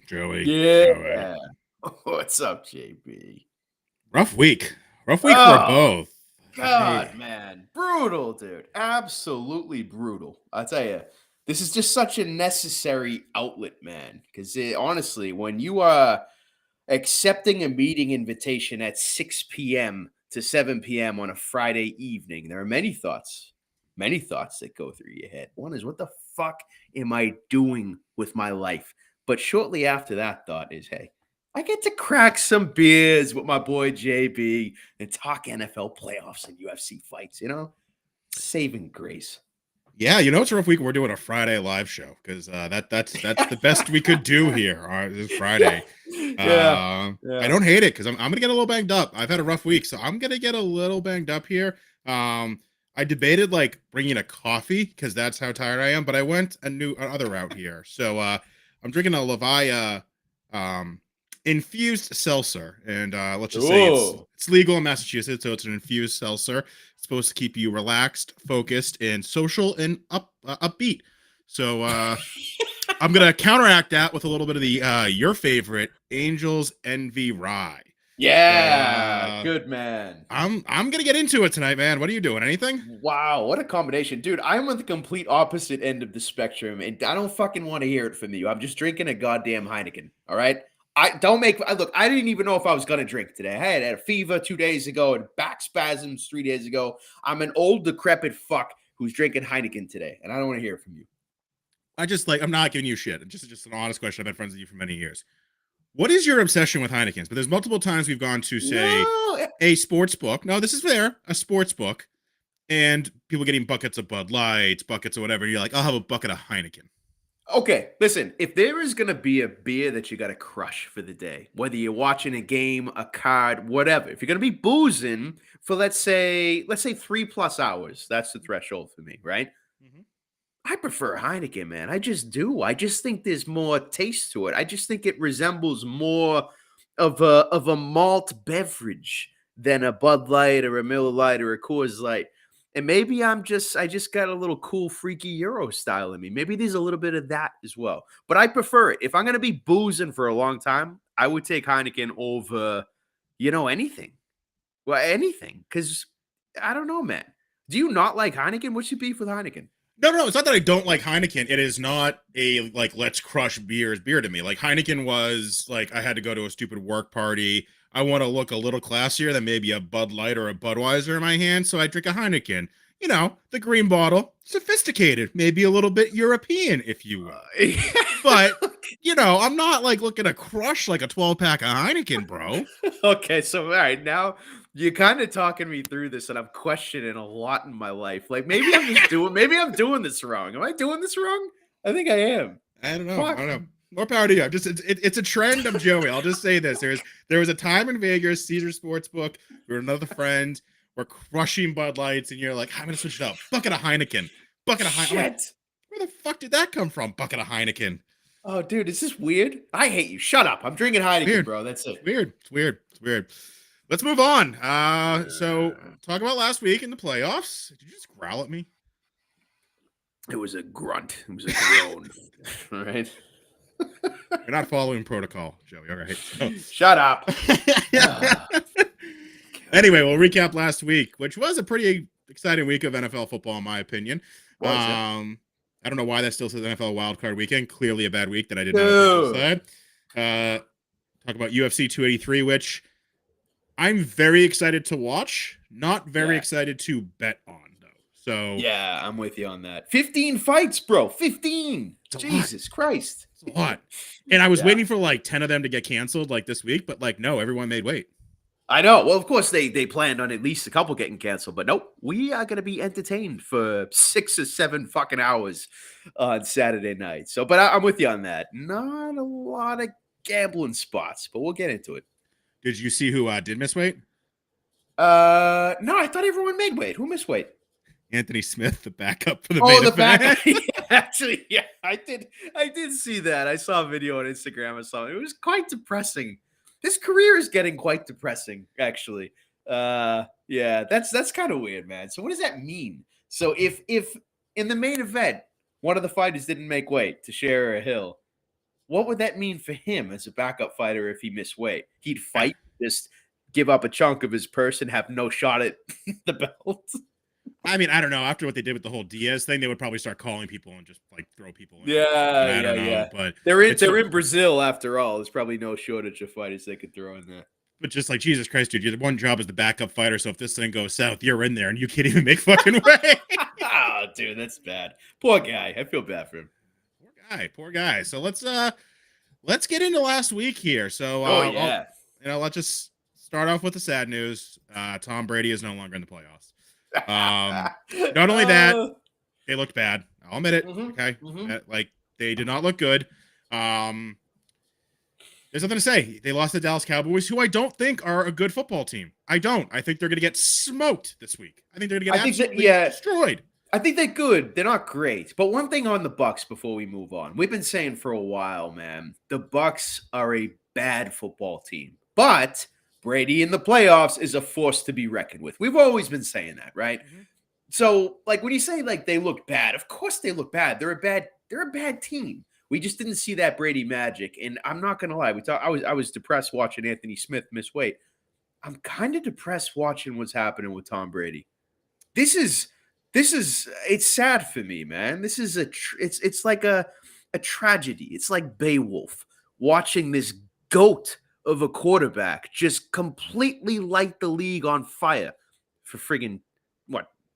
Joey. Yeah. What's up, JB? Rough week for both. God, man. Brutal, dude. Absolutely brutal. I'll tell you, this is just such a necessary outlet, man. Because honestly, when you are accepting a meeting invitation at 6 p.m. to 7 p.m. on a Friday evening, there are many thoughts that go through your head. One is, what the fuck am I doing with my life? But shortly after that thought is, hey, I get to crack some beers with my boy JB and talk NFL playoffs and UFC fights, saving grace. Yeah, it's a rough week. We're doing a Friday live show because that's the best we could do here. This Friday. Yeah. I don't hate it because I'm gonna get a little banged up. I've had a rough week, so I'm gonna get a little banged up here. I debated like bringing a coffee because that's how tired I am, but I went another route here. So I'm drinking a Levi infused seltzer, and let's just say it's legal in Massachusetts, so it's an infused seltzer. It's supposed to keep you relaxed, focused, and social and upbeat. So I'm gonna counteract that with a little bit of the your favorite Angels Envy Rye. Yeah, good man. I'm gonna get into it tonight, man. What are you doing? Anything? Wow, what a combination, dude. I'm on the complete opposite end of the spectrum, and I don't fucking want to hear it from you. I'm just drinking a goddamn Heineken. All right. I didn't even know if I was gonna drink today. I had a fever 2 days ago and back spasms 3 days ago. I'm an old decrepit fuck who's drinking Heineken today, and I don't want to hear it from you. I'm not giving you shit. Just an honest question. I've been friends with you for many years. What is your obsession with Heineken's? But there's multiple times we've gone to, say, a sports book. No, this is fair. A sports book. And people getting buckets of Bud Lights, buckets of whatever. And you're like, I'll have a bucket of Heineken. Okay, listen, if there is going to be a beer that you got to crush for the day, whether you're watching a game, a card, whatever, if you're going to be boozing for, let's say 3+ hours, that's the threshold for me, right? Mm-hmm. I prefer Heineken, man. I just do. I just think there's more taste to it. I just think it resembles more of a malt beverage than a Bud Light or a Miller Lite or a Coors Light. And maybe I just got a little cool, freaky Euro style in me. Maybe there's a little bit of that as well. But I prefer it. If I'm going to be boozing for a long time, I would take Heineken over, anything. Well, anything. Because, I don't know, man. Do you not like Heineken? What's your beef with Heineken? No. It's not that I don't like Heineken. It is not a, like, let's crush beer to me. Like, Heineken was, like, I had to go to a stupid work party. I want to look a little classier than maybe a Bud Light or a Budweiser in my hand, so I drink a Heineken. The green bottle, sophisticated, maybe a little bit European, if you will. But, I'm not, like, looking to crush, like, a 12-pack of Heineken, bro. Okay, so, all right, now you're kind of talking me through this, and I'm questioning a lot in my life. Like, maybe I'm doing this wrong. Am I doing this wrong? I think I am. I don't know. More power to you. It's a trend of Joey. I'll just say this. There was a time in Vegas, Caesar Sportsbook, we were another friend, we're crushing Bud Lights, and you're like, I'm gonna switch it up. Bucket of Heineken. Shit. Like, where the fuck did that come from? Bucket of Heineken. Oh, dude, is this weird? I hate you. Shut up. I'm drinking Heineken, bro. That's it. It's weird. Let's move on. So talk about last week in the playoffs. Did you just growl at me? It was a grunt. It was a groan. All right. You're not following protocol, Joey. All right. So. Shut up. Anyway, we'll recap last week, which was a pretty exciting week of NFL football, in my opinion. I don't know why that still says NFL wildcard weekend. Clearly a bad week that I did not decide. talk about UFC 283, which I'm very excited to watch. Not very Yeah. excited to bet on, though. So Yeah, I'm with you on that. 15 fights, bro. 15. it's a lot. Jesus Christ. It's a lot. And I was Yeah. waiting for like 10 of them to get canceled like this week, but like no, everyone made weight. I know. Well, of course they planned on at least a couple getting canceled, but nope. We are going to be entertained for 6 or 7 fucking hours on Saturday night. So, but I'm with you on that. Not a lot of gambling spots, but we'll get into it. Did you see who did miss weight? No, I thought everyone made weight. Who missed weight? Anthony Smith, the backup for the Oh, main the event. back. Yeah, actually, yeah, I did see that. I saw a video on Instagram or something. It was quite depressing. His career is getting quite depressing, actually. Yeah, that's kind of weird, man. So what does that mean? So if in the main event one of the fighters didn't make weight to share a hill, what would that mean for him as a backup fighter if he missed weight? He'd fight, just give up a chunk of his person, have no shot at the belt. I mean, I don't know. After what they did with the whole Diaz thing, they would probably start calling people and just like throw people in. Yeah, I don't know, but they're it's in Brazil after all. There's probably no shortage of fighters they could throw in there. but just like Jesus Christ, dude, your one job is the backup fighter. So if this thing goes south, you're in there and you can't even make fucking weight. Oh, dude, that's bad. Poor guy. I feel bad for him. Poor guy. So let's get into last week here. So Yeah. let's just start off with the sad news. Tom Brady is no longer in the playoffs. Not only that, they looked bad. I'll admit it. Okay, like they did not look good. There's nothing to say. They lost the Dallas Cowboys, who I don't think are a good football team. I don't. I think they're going to get smoked this week. I think they're going to get absolutely destroyed. I think they're good. They're not great. But one thing on the Bucks before we move on. We've been saying for a while, man, the Bucks are a bad football team. But Brady in the playoffs is a force to be reckoned with. We've always been saying that, right? So, like when you say like they look bad, of course they look bad. They're a bad team. We just didn't see that Brady magic. And I'm not gonna lie, I was depressed watching Anthony Smith miss weight. I'm kind of depressed watching what's happening with Tom Brady. This is it's sad for me, man. This is it's like a tragedy. It's like Beowulf watching this goat of a quarterback just completely light the league on fire for friggin'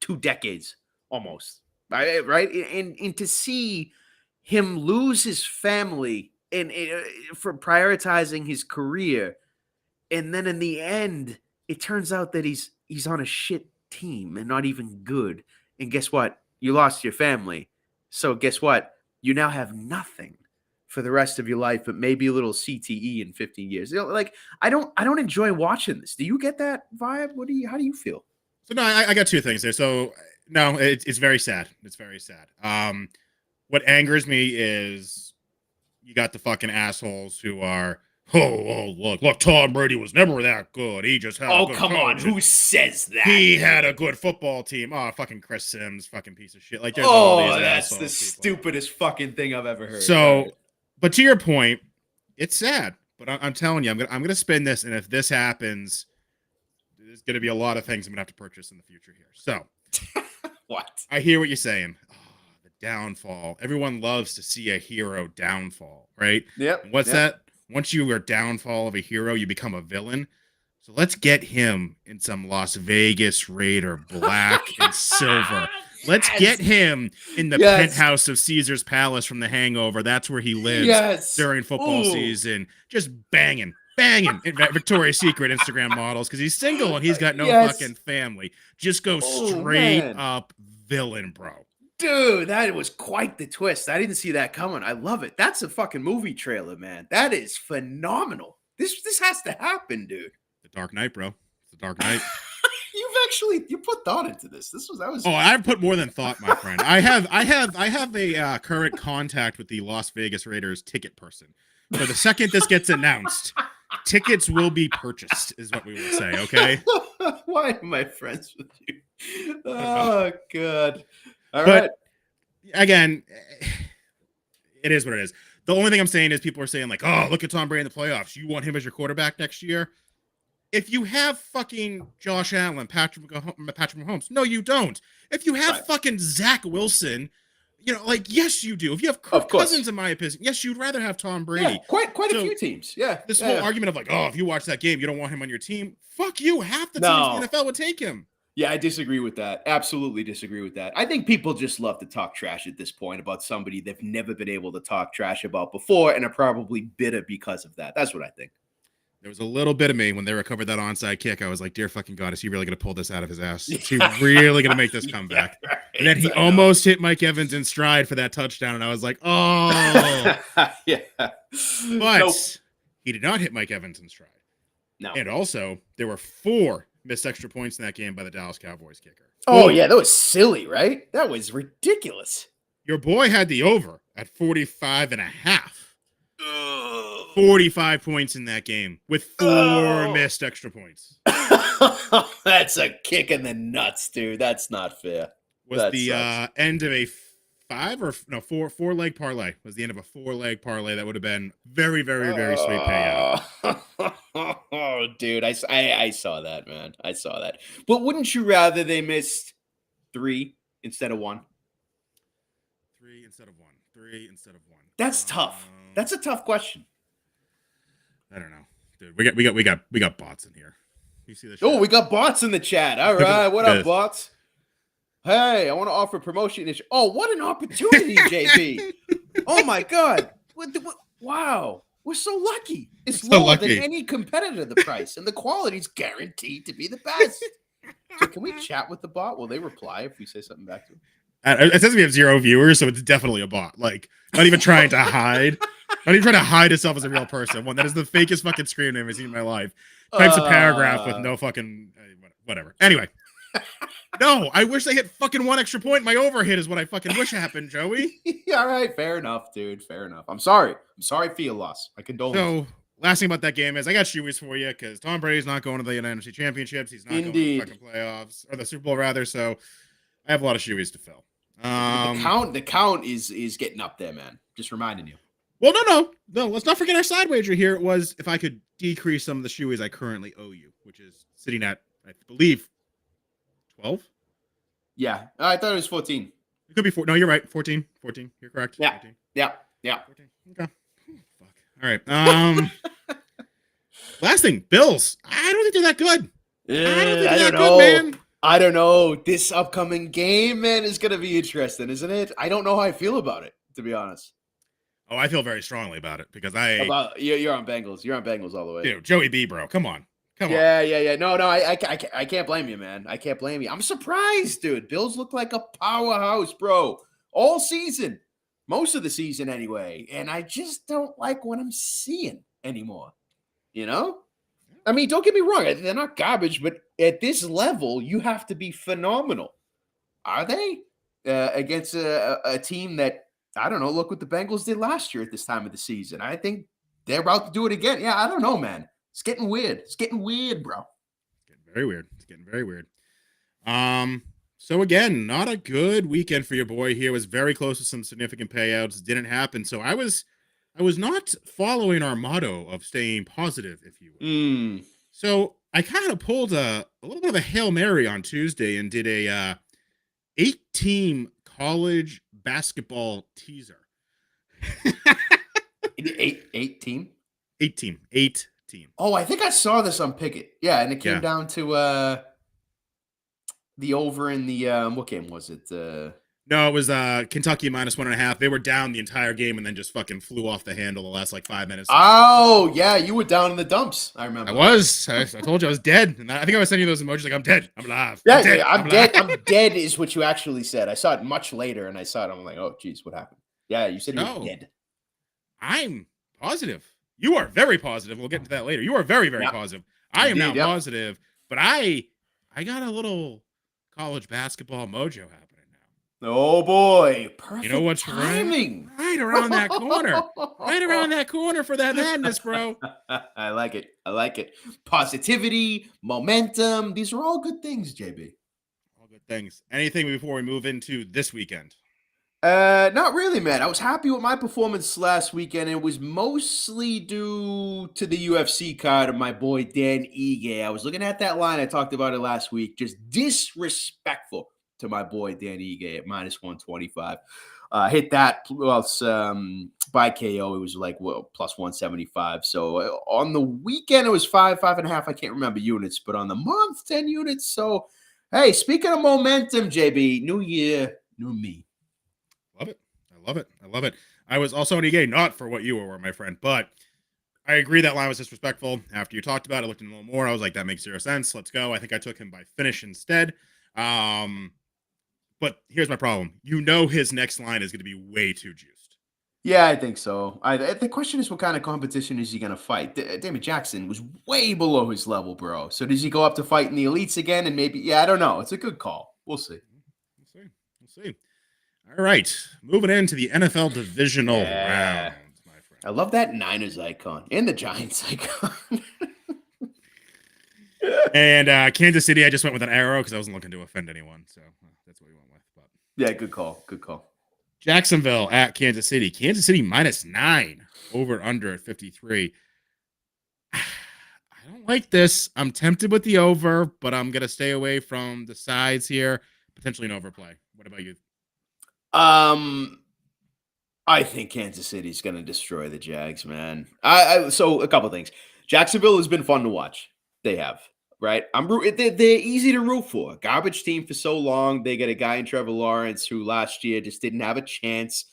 2 decades almost, right? And to see him lose his family and for prioritizing his career, and then in the end, it turns out that he's on a shit team and not even good. And guess what? You lost your family. So guess what? You now have nothing for the rest of your life, but maybe a little CTE in 15 years. You know, like I don't enjoy watching this. Do you get that vibe? How do you feel? So no, I got 2 things there. So no, it's very sad. It's very sad. What angers me is you got the fucking assholes who are, look, Tom Brady was never that good. He just had. Oh, come on, who says that? He had a good football team. Oh, fucking Chris Sims, fucking piece of shit. Like, there's all these that's assholes, the stupidest fucking thing I've ever heard. So, but to your point, it's sad. But I'm telling you, I'm gonna spin this, and if this happens, there's gonna be a lot of things I'm gonna have to purchase in the future here. So, what? I hear what you're saying. Downfall. Everyone loves to see a hero downfall, right? Yep. And what's that? Once you are downfall of a hero, you become a villain. So let's get him in some Las Vegas Raider black and silver. Let's get him in the penthouse of Caesar's Palace from The Hangover. That's where he lives during football season. Just banging in Victoria's Secret Instagram models because he's single and he's got no fucking family. Just go straight up villain, bro. Dude, that was quite the twist. I didn't see that coming. I love it. That's a fucking movie trailer, man. That is phenomenal. This has to happen, dude. The Dark Knight, bro. It's the Dark Knight. You put thought into this. That was. Oh, I've put more than thought, my friend. I have a current contact with the Las Vegas Raiders ticket person. For the second this gets announced, tickets will be purchased, is what we will say. Okay. Why am I friends with you? Oh God. All right. Again, it is what it is. The only thing I'm saying is people are saying like, oh, look at Tom Brady in the playoffs. You want him as your quarterback next year? If you have fucking Josh Allen, Patrick Mahomes, no, you don't. If you have fucking Zach Wilson, Like, yes, you do. If you have Of Kirk course. Cousins, in my opinion, yes, you'd rather have Tom Yeah, Brady. quite a So few teams. Yeah. this whole Yeah. argument of like, oh, if you watch that game, you don't want him on your team. Fuck you. Half the teams in No. the NFL would take him. Yeah, I disagree with that. Absolutely disagree with that. I think people just love to talk trash at this point about somebody they've never been able to talk trash about before and are probably bitter because of that. That's what I think. There was a little bit of me when they recovered that onside kick. I was like, dear fucking God, is he really going to pull this out of his ass? Is he really going to make this comeback? Yeah, right. And then he almost hit Mike Evans in stride for that touchdown. And I was like, oh. Yeah. But Nope. he did not hit Mike Evans in stride. No. And also, there were 4 missed extra points in that game by the Dallas Cowboys kicker. Oh, yeah, that was silly, right? That was ridiculous. Your boy had the over at 45.5. 45 points in that game with 4 missed extra points. That's a kick in the nuts, dude. That's not fair. Was That the sucks. end of a 4 leg parlay. Was the end of a 4-leg parlay that would have been very, very, very sweet payout. Oh, dude, I saw that, man. I saw that. But wouldn't you rather they missed 3 instead of 1? 3 instead of 1. 3 instead of 1. That's tough. That's a tough question. I don't know, dude. We got bots in here. You see this? Oh, we got bots in the chat. All right, what up, bots? Hey, I want to offer promotion. Oh, what an opportunity, JB! Oh my God! Wow, we're so lucky. It's so lower lucky than any competitor. The price and the quality's guaranteed to be the best. So, can we chat with the bot? Will they reply if we say something back to them? It says we have 0 viewers, so it's definitely a bot. Like, not even trying to hide. Not even trying to hide itself as a real person. One that is the fakest fucking screen name I've seen in my life. Types a paragraph with no fucking whatever. Anyway. No, I wish they hit fucking 1 extra point. My overhit is what I fucking wish happened, Joey. All right, fair enough, dude. Fair enough. I'm sorry. I'm sorry for your loss. I condole. So, last thing about that game is I got shoeys for you because Tom Brady's not going to the NFC Championships. He's not going to the fucking playoffs or the Super Bowl rather. So, I have a lot of shoeys to fill. The count is getting up there, man. Just reminding you. Well, no. Let's not forget our side wager here. It was if I could decrease some of the shoeys I currently owe you, which is sitting at, I believe, 12. Yeah, I thought it was 14. It could be 4. No, you're right. 14. You're correct. Yeah. 14. Yeah. 14. Okay. Fuck. All right. Last thing, Bills. I don't think they're that good. I don't know. Good, man. I don't know. This upcoming game, man, is going to be interesting, isn't it? I don't know how I feel about it, to be honest. Oh, I feel very strongly about it because you're on Bengals. You're on Bengals all the way. Dude, Joey B, bro. Come on. Yeah. No, I can't blame you, man. I can't blame you. I'm surprised, dude. Bills look like a powerhouse, bro. All season. Most of the season, anyway. And I just don't like what I'm seeing anymore. You know? I mean, don't get me wrong. They're not garbage, but at this level, you have to be phenomenal. Are they? Against a team that, I don't know, look what the Bengals did last year at this time of the season. I think they're about to do it again. Yeah, I don't know, man. It's getting weird. It's getting weird, bro. It's getting very weird. So again, not a good weekend for your boy here. Was very close to some significant payouts. Didn't happen. So I was not following our motto of staying positive, if you will. So I kind of pulled a little bit of a Hail Mary on Tuesday and did a 8-team college basketball teaser. 8 team? 8 team. Oh, I think I saw this on Pickett. Yeah, and it came down to the over in the what game was it? No, it was Kentucky -1.5. They were down the entire game and then just fucking flew off the handle the last like 5 minutes. Oh yeah, you were down in the dumps. I remember. I told you I was dead, and I think I was sending you those emojis like I'm dead, I'm alive. Yeah, I'm dead. I'm dead is what you actually said. I saw it much later, and I saw it. I'm like, oh geez, what happened? Yeah, you said you were dead. I'm positive. You are very positive. We'll get into that later. You are very, very positive. I am now positive, but I got a little college basketball mojo happening now. Oh boy, perfect. You know what's timing? Right around that corner. Right around that corner for that madness, bro. I like it. Positivity, momentum. These are all good things, JB. All good things. Anything before we move into this weekend? Not really, man. I was happy with my performance last weekend. It was mostly due to the UFC card of my boy Dan Ige. I was looking at that line. I talked about it last week. Just disrespectful to my boy Dan Ige at -125. Hit that plus by KO, it was like plus 175. So on the weekend, it was 5.5. I can't remember units, but on the month, 10 units. So hey, speaking of momentum, JB, new year, new me. Love it. I love it. I love it. I was also negating not for what you were, my friend, but I agree that line was disrespectful. After you talked about it, I looked in a little more. I was like, that makes zero sense. Let's go. I think I took him by finish instead. But here's my problem. You know his next line is going to be way too juiced. Yeah, I think so. The question is, what kind of competition is he going to fight? David Jackson was way below his level, bro. So does he go up to fight in the elites again? And maybe, yeah, I don't know. It's a good call. We'll see. We'll see. We'll see. All right. Moving into the NFL divisional round, my friend. I love that Niners icon and the Giants icon. And Kansas City, I just went with an arrow because I wasn't looking to offend anyone. So that's what we went with. But yeah, good call. Good call. Jacksonville at Kansas City. Kansas City -9. Over under at 53. I don't like this. I'm tempted with the over, but I'm going to stay away from the sides here. Potentially an overplay. What about you? I think Kansas City's going to destroy the Jags, man. So a couple things. Jacksonville has been fun to watch. They have, right? They're easy to root for. Garbage team for so long. They got a guy in Trevor Lawrence who last year just didn't have a chance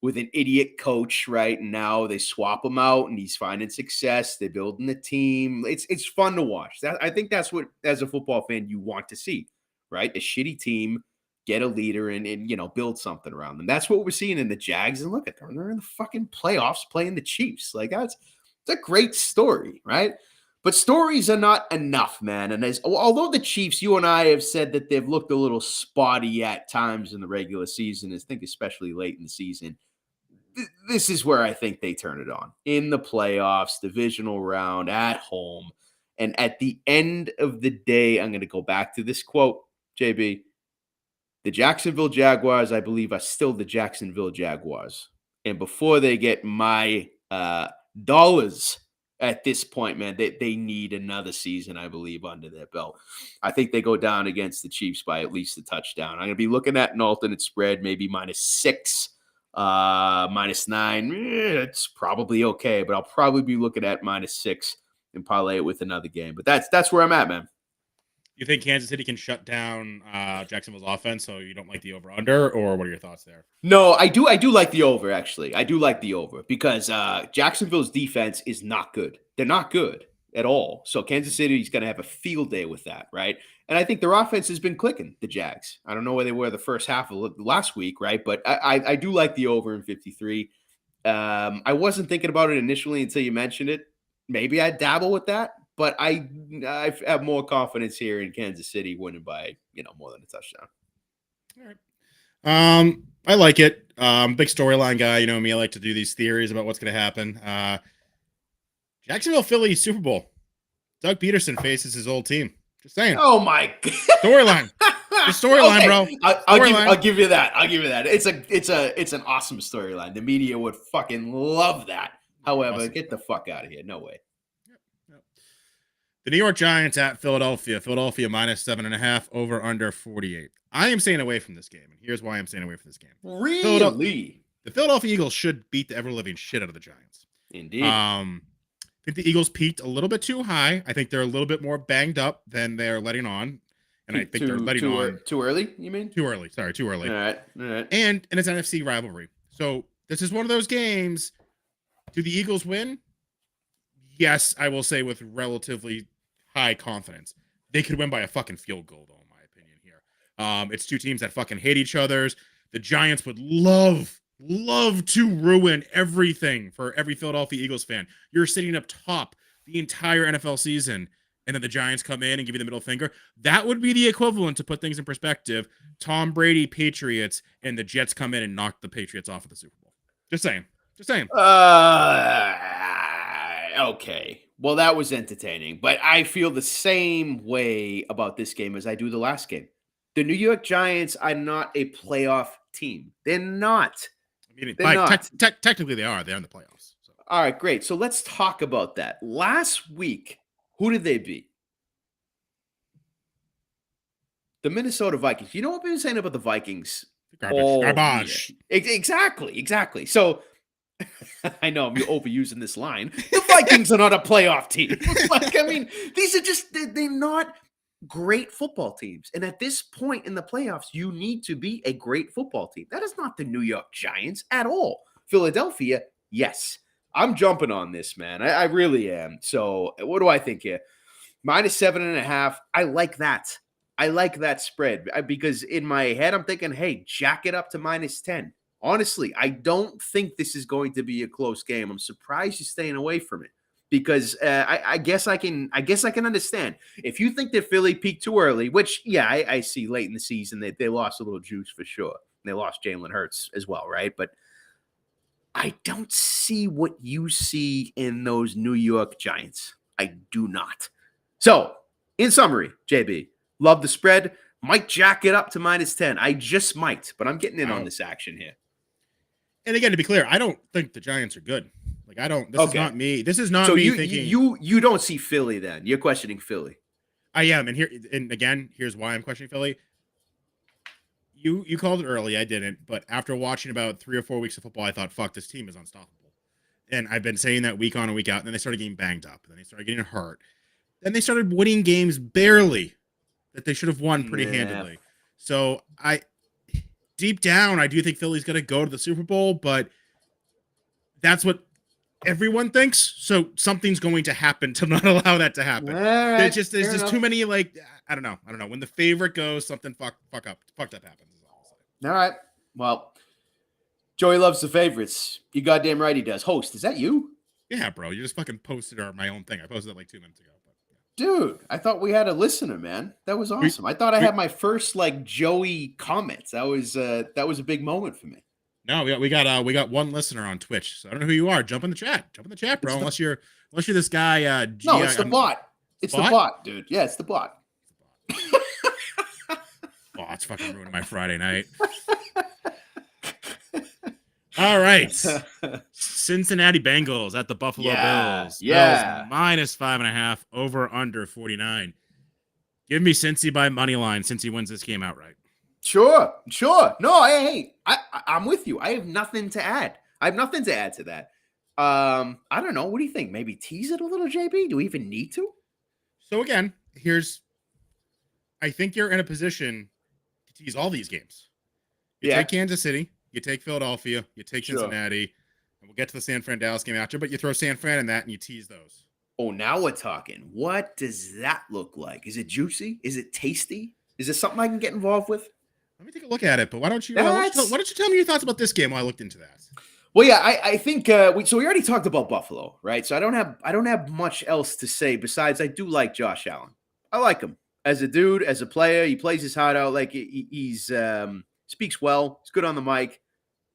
with an idiot coach, right? And now they swap him out, and he's finding success. They're building the team. It's fun to watch. I think that's what, as a football fan, you want to see, right? A shitty team. Get a leader and build something around them. That's what we're seeing in the Jags. And look at them. They're in the fucking playoffs playing the Chiefs. Like it's a great story, right? But stories are not enough, man. And although the Chiefs, you and I have said that they've looked a little spotty at times in the regular season, I think especially late in the season, this is where I think they turn it on. In the playoffs, divisional round, at home. And at the end of the day, I'm going to go back to this quote, JB. The Jacksonville Jaguars, I believe, are still the Jacksonville Jaguars. And before they get my dollars at this point, man, they need another season, I believe, under their belt. I think they go down against the Chiefs by at least a touchdown. I'm going to be looking at an alternate spread, maybe -6, -9. It's probably okay, but I'll probably be looking at -6 and parlay it with another game. But that's where I'm at, man. You think Kansas City can shut down Jacksonville's offense, so you don't like the over/under, or what are your thoughts there? No, I do like the over, actually. I do like the over because Jacksonville's defense is not good. They're not good at all. So Kansas City's going to have a field day with that, right? And I think their offense has been clicking, the Jags. I don't know where they were the first half of last week, right? But I do like the over in 53. I wasn't thinking about it initially until you mentioned it. Maybe I'd dabble with that. But I have more confidence here in Kansas City winning by, more than a touchdown. All right. I like it. Big storyline guy. You know me. I like to do these theories about what's going to happen. Jacksonville, Philly, Super Bowl. Doug Peterson faces his old team. Just saying. Oh my God. Storyline. The storyline, okay, bro. I'll give you that. I'll give you that. It's an awesome storyline. The media would fucking love that. However, awesome. Get the fuck out of here. No way. The New York Giants at Philadelphia. Philadelphia -7.5, over under 48. I am staying away from this game, and here's why I'm staying away from this game. Really? The Philadelphia Eagles should beat the ever-living shit out of the Giants. Indeed. I think the Eagles peaked a little bit too high. I think they're a little bit more banged up than they're letting on. And I think they're letting on. Too early, you mean? Too early. Sorry, too early. All right. And it's an NFC rivalry. So this is one of those games. Do the Eagles win? Yes, I will say with relatively high confidence. They could win by a fucking field goal, though, in my opinion here. It's two teams that fucking hate each other's. The Giants would love to ruin everything for every Philadelphia Eagles fan. You're sitting up top the entire NFL season, and then the Giants come in and give you the middle finger. That would be the equivalent, to put things in perspective. Tom Brady, Patriots, and the Jets come in and knock the Patriots off of the Super Bowl. Just saying. Okay. Well, that was entertaining, but I feel the same way about this game as I do the last game. The New York Giants are not a playoff team. They're not. Technically, they are. They're in the playoffs. So. All right, great. So let's talk about that. Last week, who did they beat? The Minnesota Vikings. You know what we've been saying about the Vikings Garbage. Oh, Garbage. yeah. Exactly. So I know I'm overusing this line. The Vikings are not a playoff team. Like, I mean, these are just, they're not great football teams. And at this point in the playoffs, you need to be a great football team. That is not the New York Giants at all. Philadelphia, yes. I'm jumping on this, man. I really am. So what do I think here? -7.5. I like that. I like that spread because in my head, I'm thinking, hey, jack it up to -10. Honestly, I don't think this is going to be a close game. I'm surprised you're staying away from it because I guess I can understand if you think that Philly peaked too early, which yeah, I see late in the season that they lost a little juice for sure. They lost Jalen Hurts as well, right? But I don't see what you see in those New York Giants. I do not. So, in summary, JB, love the spread. Might jack it up to -10. I just might, but I'm getting in on this action here. And again, to be clear, I don't think the Giants are good. Like I don't. This is not me. This is not so me you, thinking. You don't see Philly then. You're questioning Philly. I am, and again, here's why I'm questioning Philly. You called it early, I didn't, but after watching about 3 or 4 weeks of football, I thought, fuck, this team is unstoppable. And I've been saying that week on and week out, and then they started getting banged up, and then they started getting hurt. Then they started winning games barely that they should have won pretty handedly. So deep down, I do think Philly's going to go to the Super Bowl, but that's what everyone thinks. So something's going to happen to not allow that to happen. Right, there's just too many, like, I don't know. When the favorite goes, something fucked up happens. All right. Well, Joey loves the favorites. You goddamn right he does. Host, is that you? Yeah, bro. You just fucking posted my own thing. I posted it like 2 minutes ago. But, yeah. Dude, I thought we had a listener, man. That was awesome. I thought I had my first like Joey comments. That was a big moment for me. No, we got one listener on Twitch. So I don't know who you are. Jump in the chat, bro. Unless you're this guy. No, it's the bot. It's the bot, dude. Yeah, it's the bot. Oh, it's fucking ruining my Friday night. All right. Cincinnati Bengals at the Buffalo Bills. Yeah. Bills -5.5, over under 49. Give me Cincy by money line since he wins this game outright. Sure. No, hey, I'm with you. I have nothing to add. To that. I don't know. What do you think? Maybe tease it a little, JB? Do we even need to? So again, I think you're in a position to tease all these games. You take Kansas City, you take Philadelphia, you take Cincinnati, and we'll get to the San Fran Dallas game after, but you throw San Fran in that and you tease those. Oh, now we're talking. What does that look like? Is it juicy? Is it tasty? Is it something I can get involved with? Let me take a look at it, but why don't you tell me your thoughts about this game while I looked into that? Well, yeah, I think we already talked about Buffalo, right? So I don't have much else to say besides I do like Josh Allen. I like him as a dude, as a player. He plays his heart out. Like he's speaks well. He's good on the mic.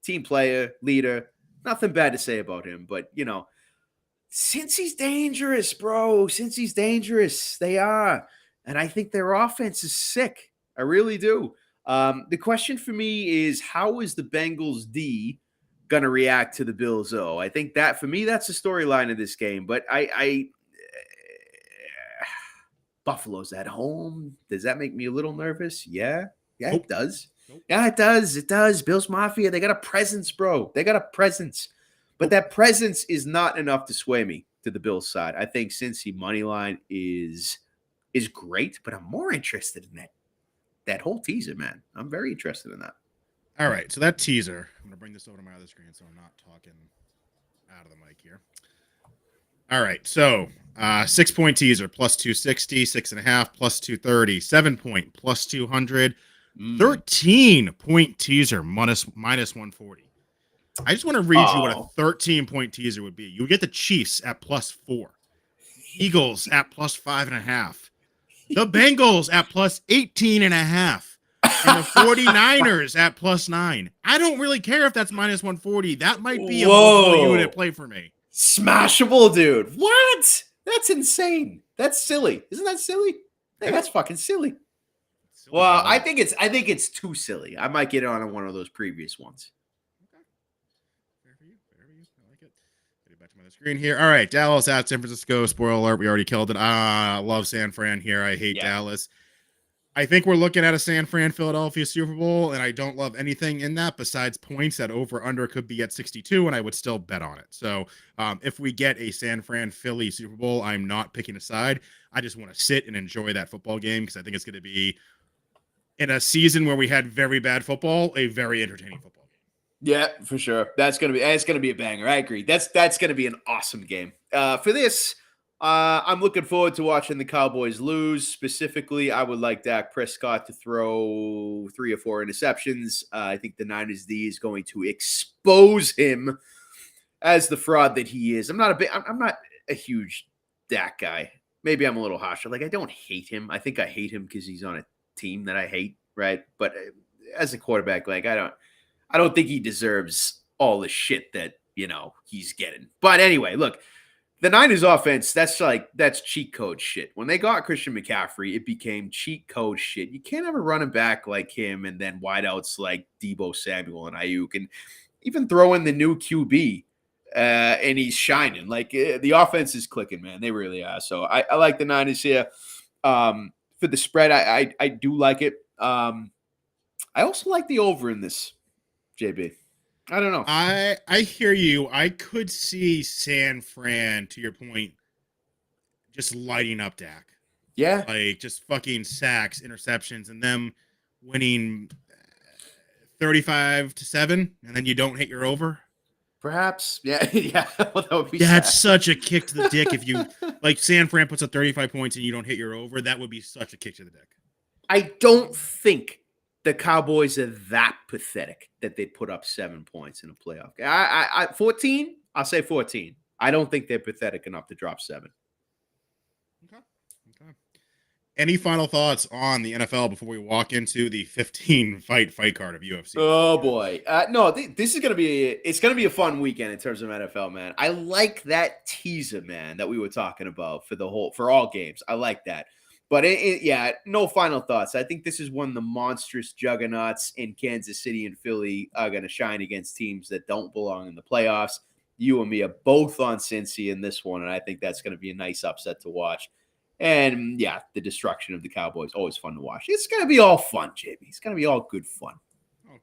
Team player, leader. Nothing bad to say about him. But since he's dangerous, bro. Since he's dangerous, they are, and I think their offense is sick. I really do. The question for me is, how is the Bengals D going to react to the Bills O? I think that, for me, that's the storyline of this game. But Buffalo's at home. Does that make me a little nervous? Yeah, it does. Nope. Yeah, it does. Bills Mafia, they got a presence, bro. They got a presence. But that presence is not enough to sway me to the Bills side. I think Cincy money line is great, but I'm more interested in that whole teaser, man. I'm very interested in that. All right, so that teaser, I'm going to bring this over to my other screen so I'm not talking out of the mic here. All right, so 6-point teaser, +260, 6.5, +230, 7-point, +200, 13-point teaser, -140. I just want to read you what a 13-point teaser would be. You would get the Chiefs at +4, Eagles at +5.5, the Bengals at +18.5. And the 49ers at +9. I don't really care if that's -140. That might be a multiple unit play for me. Smashable, dude. What? That's insane. That's silly. Isn't that silly? Hey, that's fucking silly. Well, I think it's too silly. I might get on one of those previous ones. Okay. Fair for you. I like it. Get it back to my screen here. All right, Dallas at San Francisco. Spoiler alert, we already killed it. Love San Fran here. I hate Dallas. I think we're looking at a San Fran Philadelphia Super Bowl, and I don't love anything in that besides points. That over under could be at 62, and I would still bet on it. So if we get a San Fran Philly Super Bowl, I'm not picking a side. I just want to sit and enjoy that football game because I think it's going to be, in a season where we had very bad football, a very entertaining football game. Yeah, for sure. It's gonna be a banger. I agree. That's gonna be an awesome game. For this, I'm looking forward to watching the Cowboys lose. Specifically, I would like Dak Prescott to throw 3 or 4 interceptions. I think the Niners D is going to expose him as the fraud that he is. I'm not a huge Dak guy. Maybe I'm a little harsh. Like, I don't hate him. I think I hate him because he's on a team that I hate, right? But as a quarterback, like, I don't think he deserves all the shit that, he's getting. But anyway, look, the Niners offense, that's cheat code shit. When they got Christian McCaffrey, it became cheat code shit. You can't have a running back like him and then wideouts like Debo Samuel and Ayuk, and even throw in the new QB, and he's shining. Like, the offense is clicking, man. They really are. So I like the Niners here. For the spread, I do like it. I also like the over in this, JB. I don't know. I hear you. I could see San Fran, to your point, just lighting up Dak. Yeah. Like, just fucking sacks, interceptions, and them winning 35-7, and then you don't hit your over. Perhaps. Yeah. Yeah. Well, that would be That's sad. such a kick to the dick if you, like, San Fran puts up 35 points and you don't hit your over. That would be such a kick to the dick. I don't think the Cowboys are that pathetic that they put up 7 points in a playoff game. 14? I'll say 14. I don't think they're pathetic enough to drop 7. Okay. Any final thoughts on the NFL before we walk into the 15 fight card of UFC? Oh boy, no! This is gonna be a fun weekend in terms of NFL, man. I like that teaser, man, that we were talking about for all games. I like that, but yeah, no final thoughts. I think this is one of the monstrous juggernauts in Kansas City and Philly are gonna shine against teams that don't belong in the playoffs. You and me are both on Cincy in this one, and I think that's gonna be a nice upset to watch. And yeah, the destruction of the Cowboys, always fun to watch. It's going to be all fun, JB. It's going to be all good fun. All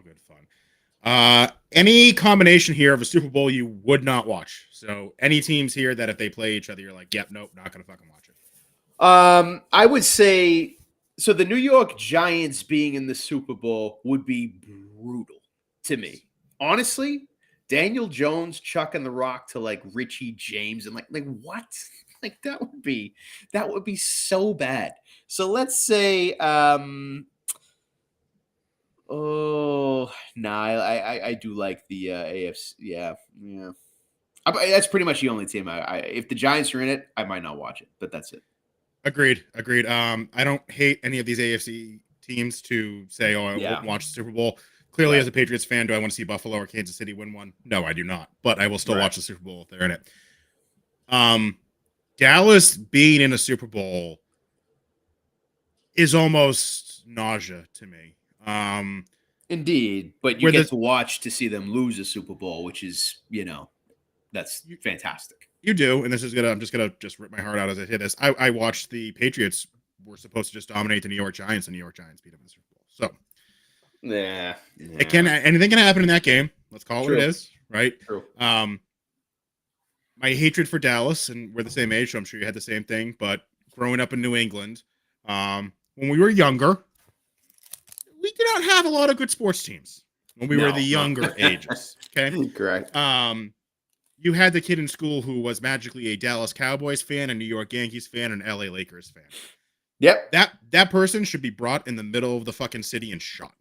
good fun. Any combination here of a Super Bowl you would not watch? So any teams here that if they play each other, you're like, yep, nope, not going to fucking watch it. I would say, so the New York Giants being in the Super Bowl would be brutal to me. Honestly, Daniel Jones chucking the rock to like Richie James and like what? Like that would be so bad. So let's say, I do like the AFC. Yeah. That's pretty much the only team. If the Giants are in it, I might not watch it, but that's it. Agreed. I don't hate any of these AFC teams to say, I won't watch the Super Bowl. Clearly, as a Patriots fan, do I want to see Buffalo or Kansas City win one? No, I do not. But I will still watch the Super Bowl if they're in it. Dallas being in a Super Bowl is almost nausea to me. Indeed, but you get to watch to see them lose a Super Bowl, which is, that's fantastic. You do, and I'm just gonna rip my heart out as I hit this. I watched the Patriots were supposed to just dominate the New York Giants, and New York Giants beat them in the Super Bowl. So yeah. Anything can happen in that game. Let's call it what it is, right? True. My hatred for Dallas, and we're the same age, so I'm sure you had the same thing. But growing up in New England, when we were younger, we did not have a lot of good sports teams when we were the younger ages. Okay, correct. You had the kid in school who was magically a Dallas Cowboys fan, a New York Yankees fan, and an LA Lakers fan. Yep. That person should be brought in the middle of the fucking city and shot.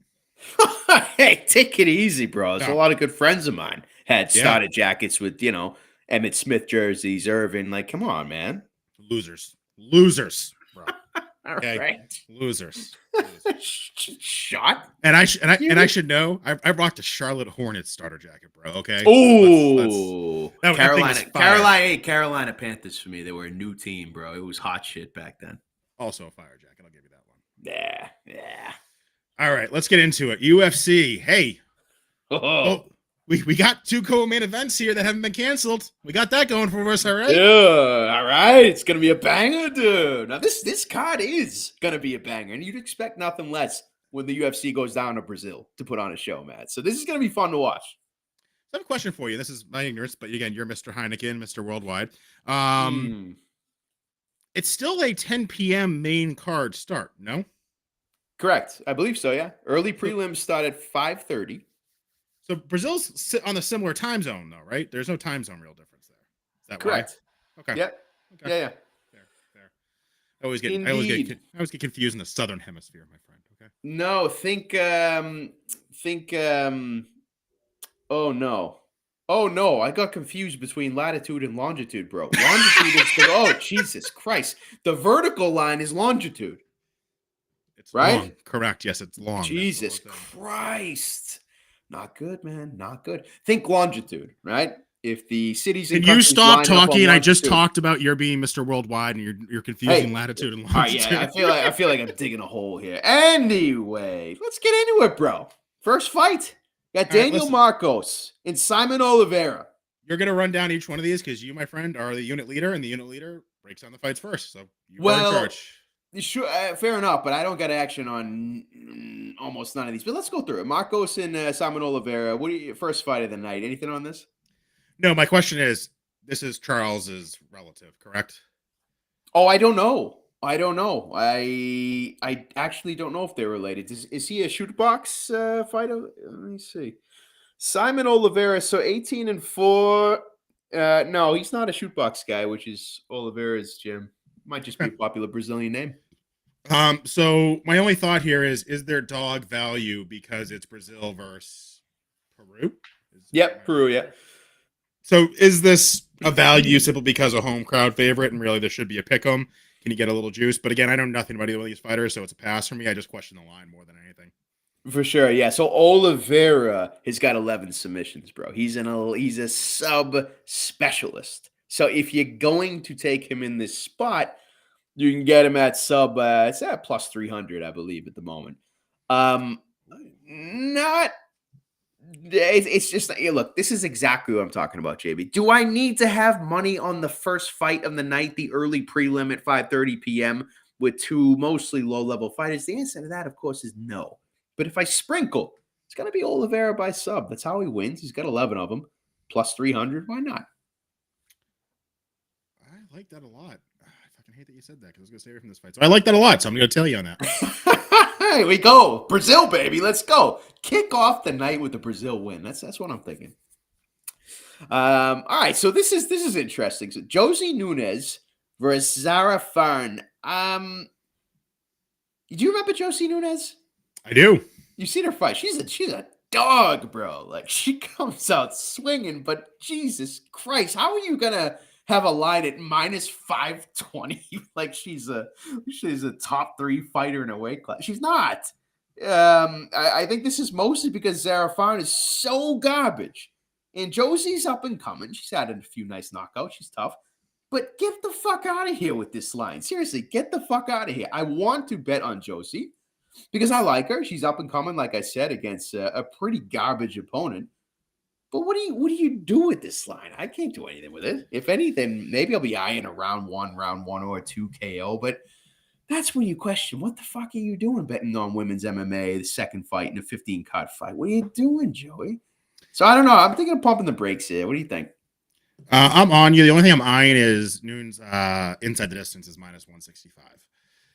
Hey, take it easy, bro. There's a lot of good friends of mine had starter jackets with, Emmitt Smith jerseys, Irvin. Like, come on, man. Losers, bro. Okay. Right. Losers. Shot. And I should know. I rocked a Charlotte Hornets starter jacket, bro. Okay. Oh, Carolina Panthers for me. They were a new team, bro. It was hot shit back then. Also a fire jacket. I'll give you that one. Yeah. All right, let's get into it. UFC. Hey. we got 2 co-main events here that haven't been canceled. We got that going for us, all right? Yeah, all right. It's gonna be a banger, dude. Now this card is gonna be a banger, and you'd expect nothing less when the UFC goes down to Brazil to put on a show, Matt. So this is gonna be fun to watch. I have a question for you. This is my ignorance, but again, you're Mr. Heineken, Mr. Worldwide. Um, Hmm. it's still a 10 p.m. main card start, no? Correct. I believe so. Yeah. Early So, prelims start at 5:30. so Brazil's on a similar time zone, though, right? There's no time zone real difference there. Is that why? Correct. Okay. Yep. Okay. Yeah. Yeah. Fair. Fair. Indeed. I always get confused in the southern hemisphere, my friend. Okay. No, think oh no. Oh no, I got confused between latitude and longitude, bro. Longitude is the oh Jesus Christ. The vertical line is longitude, It's long. right? Correct. Yes, it's long. Jesus That's the whole thing. Christ. Not good, man. Not good. Think longitude, right? If the cities and Can you countries stop line up on talking? I just longitude. talked about your being Mr. Worldwide, and you're confusing Hey, latitude and all right, longitude. yeah, I feel like I'm digging a hole here. Anyway, let's get into it, bro. First fight. Got All right, Daniel listen. Marcos and Simon Oliveira. You're gonna run down each one of these because you, my friend, are the unit leader, and the unit leader breaks down the fights first. So you are in Well, charge. sure, fair enough, but I don't got action on almost none of these. But let's go through it. Marcos and Simon Oliveira. What are your first fight of the night? Anything on this? No, my question is: this is Charles's relative, correct? Oh, I don't know. I don't know. I actually don't know if they're related. Is he a shoot box fighter? Let me see. Simon Oliveira, so 18-4. No, he's not a shoot box guy, which is Oliveira's gym. Might just be a Okay. popular Brazilian name. So my only thought here is there dog value because it's Brazil versus Peru? Am Yep, I Peru, right yeah. there? So is this a value simply because a home crowd favorite, and really this should be a pick 'em? Can you get a little juice? But again, I know nothing about either one of these fighters, so it's a pass for me. I just question the line more than anything. For sure, yeah. So Oliveira has got 11 submissions, bro. He's a sub specialist. So if you're going to take him in this spot, you can get him at sub. It's at plus 300, I believe, at the moment. Not. It's just look. This is exactly what I'm talking about, JB. Do I need to have money on the first fight of the night, the early prelim at 5:30 p.m. with two mostly low-level fighters? The answer to that, of course, is no. But if I sprinkle, it's going to be Oliveira by sub. That's how he wins. He's got 11 of them, plus 300. Why not? I like that a lot. I fucking hate that you said that because I was going to stay away from this fight. So I like that a lot, so I'm going to tell you on that. Here we go. Brazil, baby. Let's go. Kick off the night with the Brazil win. That's what I'm thinking. All right. So this is interesting. So Josie Nunez versus Zara Farn. Do you remember Josie Nunez? I do. You've seen her fight. She's a dog, bro. Like she comes out swinging, but Jesus Christ, how are you gonna have a line at minus 520? Like she's a top 3 fighter in a weight class. She's not. I think this is mostly because Zara Farn is so garbage, and Josie's up and coming. She's had a few nice knockouts. She's tough. But get the fuck out of here with this line. Seriously, get the fuck out of here. I want to bet on Josie because I like her. She's up and coming, like I said, against a pretty garbage opponent. But what do you do with this line? I can't do anything with it. If anything, maybe I'll be eyeing a round one or a 2 KO. But that's when you question, what the fuck are you doing betting on women's MMA, the second fight in a 15-card fight? What are you doing, Joey? So I don't know. I'm thinking of pumping the brakes here. What do you think? I'm on you. The only thing I'm eyeing is Noon's inside the distance is minus 165.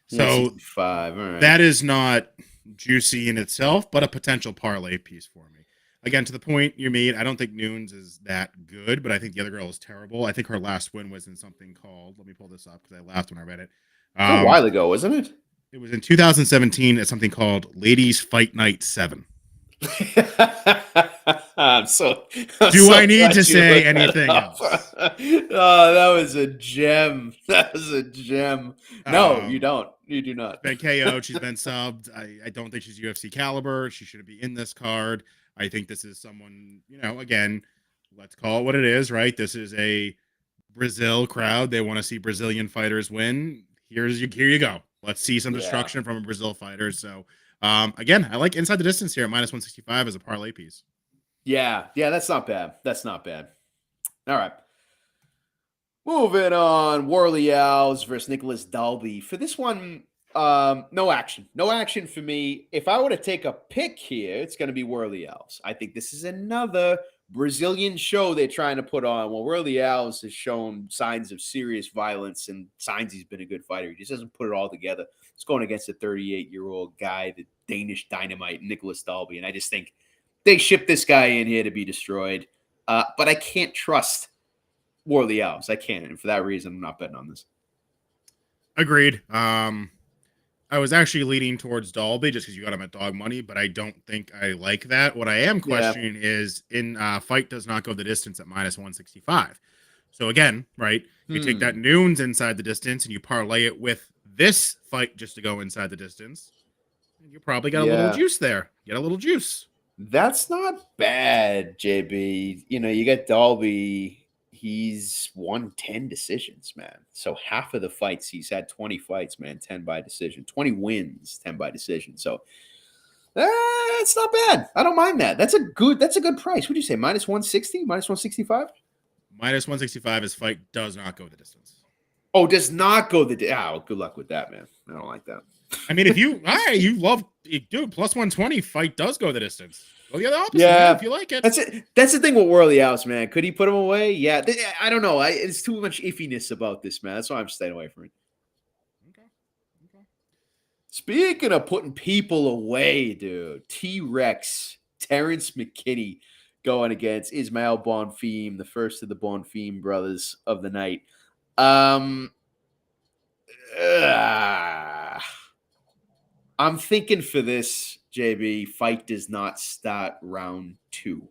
So 165. All right. that is not juicy in itself, but a potential parlay piece for me. Again, to the point you made, I don't think Noon's is that good, but I think the other girl is terrible. I think her last win was in something called, let me pull this up because I laughed when I read it. A while ago, wasn't it? It was in 2017 at something called Ladies Fight Night 7. I'm so I need to say anything else? Oh, that was a gem. That was a gem. No, you don't. You do not. Been KO'd. She's been subbed. I don't think she's UFC caliber. She shouldn't be in this card. I think this is someone, again, let's call it what it is, right? This is a Brazil crowd. They want to see Brazilian fighters win. Here you go. Let's see some destruction from a Brazil fighter. So, again, I like inside the distance here at minus 165 as a parlay piece. Yeah, yeah, that's not bad. That's not bad. All right. Moving on, Worley Alves versus Nicholas Dalby. For this one, no action. No action for me. If I were to take a pick here, it's going to be Worley Alves. I think this is another Brazilian show they're trying to put on. Well, Worley Alves has shown signs of serious violence and signs he's been a good fighter. He just doesn't put it all together. It's going against a 38-year-old guy, the Danish dynamite, Nicholas Dalby. And I just think they shipped this guy in here to be destroyed. But I can't trust Worley Alves. I can't. And for that reason, I'm not betting on this. Agreed. I was actually leaning towards Dolby just because you got him at dog money, but I don't think I like that. What I am questioning is in fight does not go the distance at minus 165. So again, right, you take that Noons inside the distance and you parlay it with this fight just to go inside the distance, and you probably got a little juice there. Get a little juice. That's not bad, JB. You know, you get Dolby. He's won 10 decisions, man. So half of the fights, he's had 20 fights, man, 10 by decision. 20 wins, 10 by decision. So it's not bad. I don't mind that. That's a good price. What'd you say? Minus 160? Minus 165? Minus 165 is fight does not go the distance. Oh, does not go the good luck with that, man. I don't like that. I mean, if you you love dude, plus 120 fight does go the distance. Go the other opposite, man, if you like it. That's it. That's the thing with Worley Alves, man. Could he put him away? Yeah. I don't know. It's too much iffiness about this, man. That's why I'm staying away from it. Okay. Speaking of putting people away, dude, T-Rex, Terrence McKinney going against Ismael Bonfim, the first of the Bonfim brothers of the night. I'm thinking for this, JB, fight does not start round 2.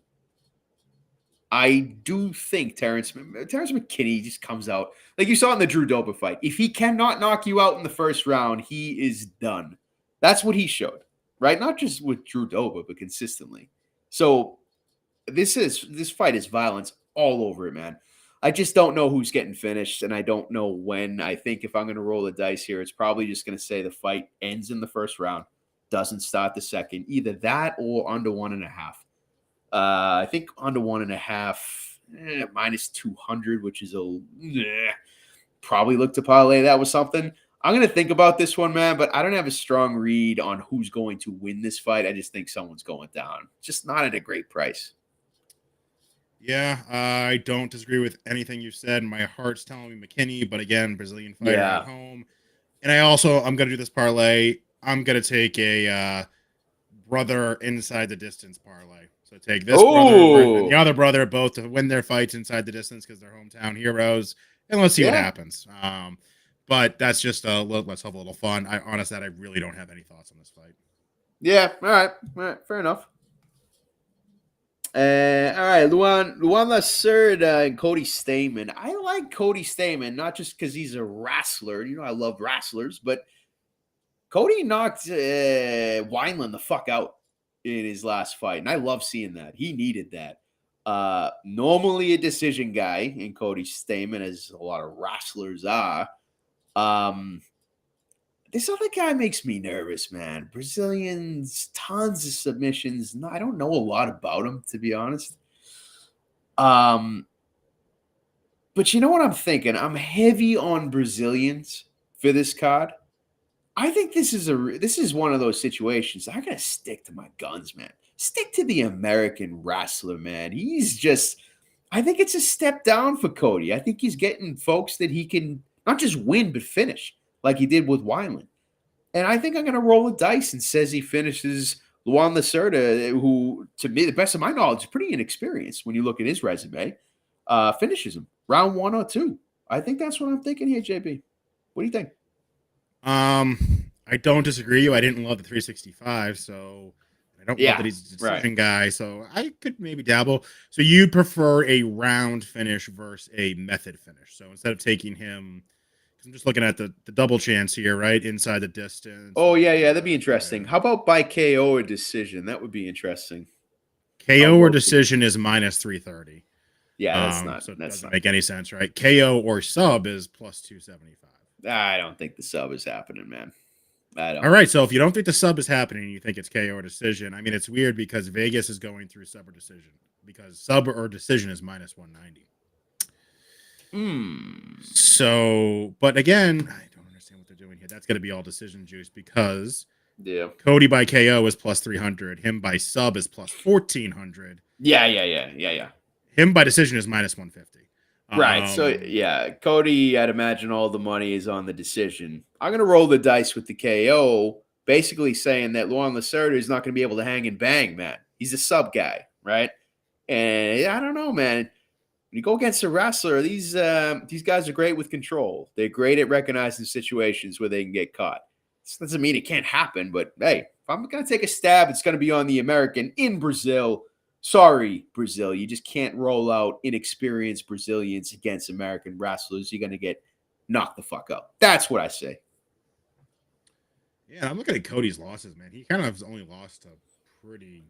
I do think Terrence McKinney just comes out like you saw in the Drew Dober fight. If he cannot knock you out in the first round, he is done. That's what he showed, right? Not just with Drew Dober, but consistently. So this fight is violence all over it, man. I just don't know who's getting finished, and I don't know when. I think if I'm going to roll the dice here, it's probably just going to say the fight ends in the first round, doesn't start the second. Either that or under 1.5. I think under 1.5, minus 200, which is probably look to parlay that with something. I'm going to think about this one, man, but I don't have a strong read on who's going to win this fight. I just think someone's going down. Just not at a great price. Yeah, I don't disagree with anything you said. My heart's telling me McKinney, but again, Brazilian fighter at home. And I'm going to do this parlay. I'm going to take a brother inside the distance parlay. So take this brother and the other brother both to win their fights inside the distance because they're hometown heroes. And let's see what happens. But that's just let's have a little fun. Honestly, I really don't have any thoughts on this fight. Yeah, all right, fair enough. All right, Luan Lacerda and Cody Stamann. I like Cody Stamann, not just because he's a wrestler. You know, I love wrestlers, but Cody knocked Wineland the fuck out in his last fight, and I love seeing that. He needed that. Normally a decision guy in Cody Stamann, as a lot of wrestlers are. This other guy makes me nervous, man. Brazilians, tons of submissions. No, I don't know a lot about him, to be honest. But you know what I'm thinking? I'm heavy on Brazilians for this card. I think this is one of those situations. I gotta stick to my guns, man. Stick to the American wrestler, man. I think it's a step down for Cody. I think he's getting folks that he can not just win, but finish like he did with Wineland. And I think I'm going to roll the dice and says he finishes Luan Lacerda, who, to me, the best of my knowledge, is pretty inexperienced when you look at his resume, finishes him round 1 or 2. I think that's what I'm thinking here, JB. What do you think? I don't disagree. I didn't love the 365, so I don't love that he's a decision guy, so I could maybe dabble. So you prefer a round finish versus a method finish. So instead of taking him, because I'm just looking at the double chance here, right? Inside the distance. Oh, yeah, that'd be interesting. How about by KO or decision? That would be interesting. KO or decision is minus 330. Yeah, that's not. So it that's doesn't not make any sense, right? KO or sub is plus 275. I don't think the sub is happening, man. I All don't. right, so if you don't think the sub is happening, you think it's KO or decision. I mean, it's weird because Vegas is going through sub or decision because sub or decision is minus 190. Hmm. So, but again, I don't understand what they're doing here. That's going to be all decision juice because Yeah. Cody by KO is plus 300. Him by sub is plus 1400. Yeah. Him by decision is minus 150. Right. So yeah, Cody, I'd imagine all the money is on the decision. I'm gonna roll the dice with the KO, basically saying that Luan Lacerda is not gonna be able to hang and bang, man. He's a sub guy, right? And I don't know, man. When you go against a wrestler, these guys are great with control. They're great at recognizing situations where they can get caught. This doesn't mean it can't happen, but hey, if I'm gonna take a stab, it's gonna be on the American in Brazil. Sorry, Brazil. You just can't roll out inexperienced Brazilians against American wrestlers. You're gonna get knocked the fuck out. That's what I say. Yeah, I'm looking at Cody's losses, man. He kind of has only lost to pretty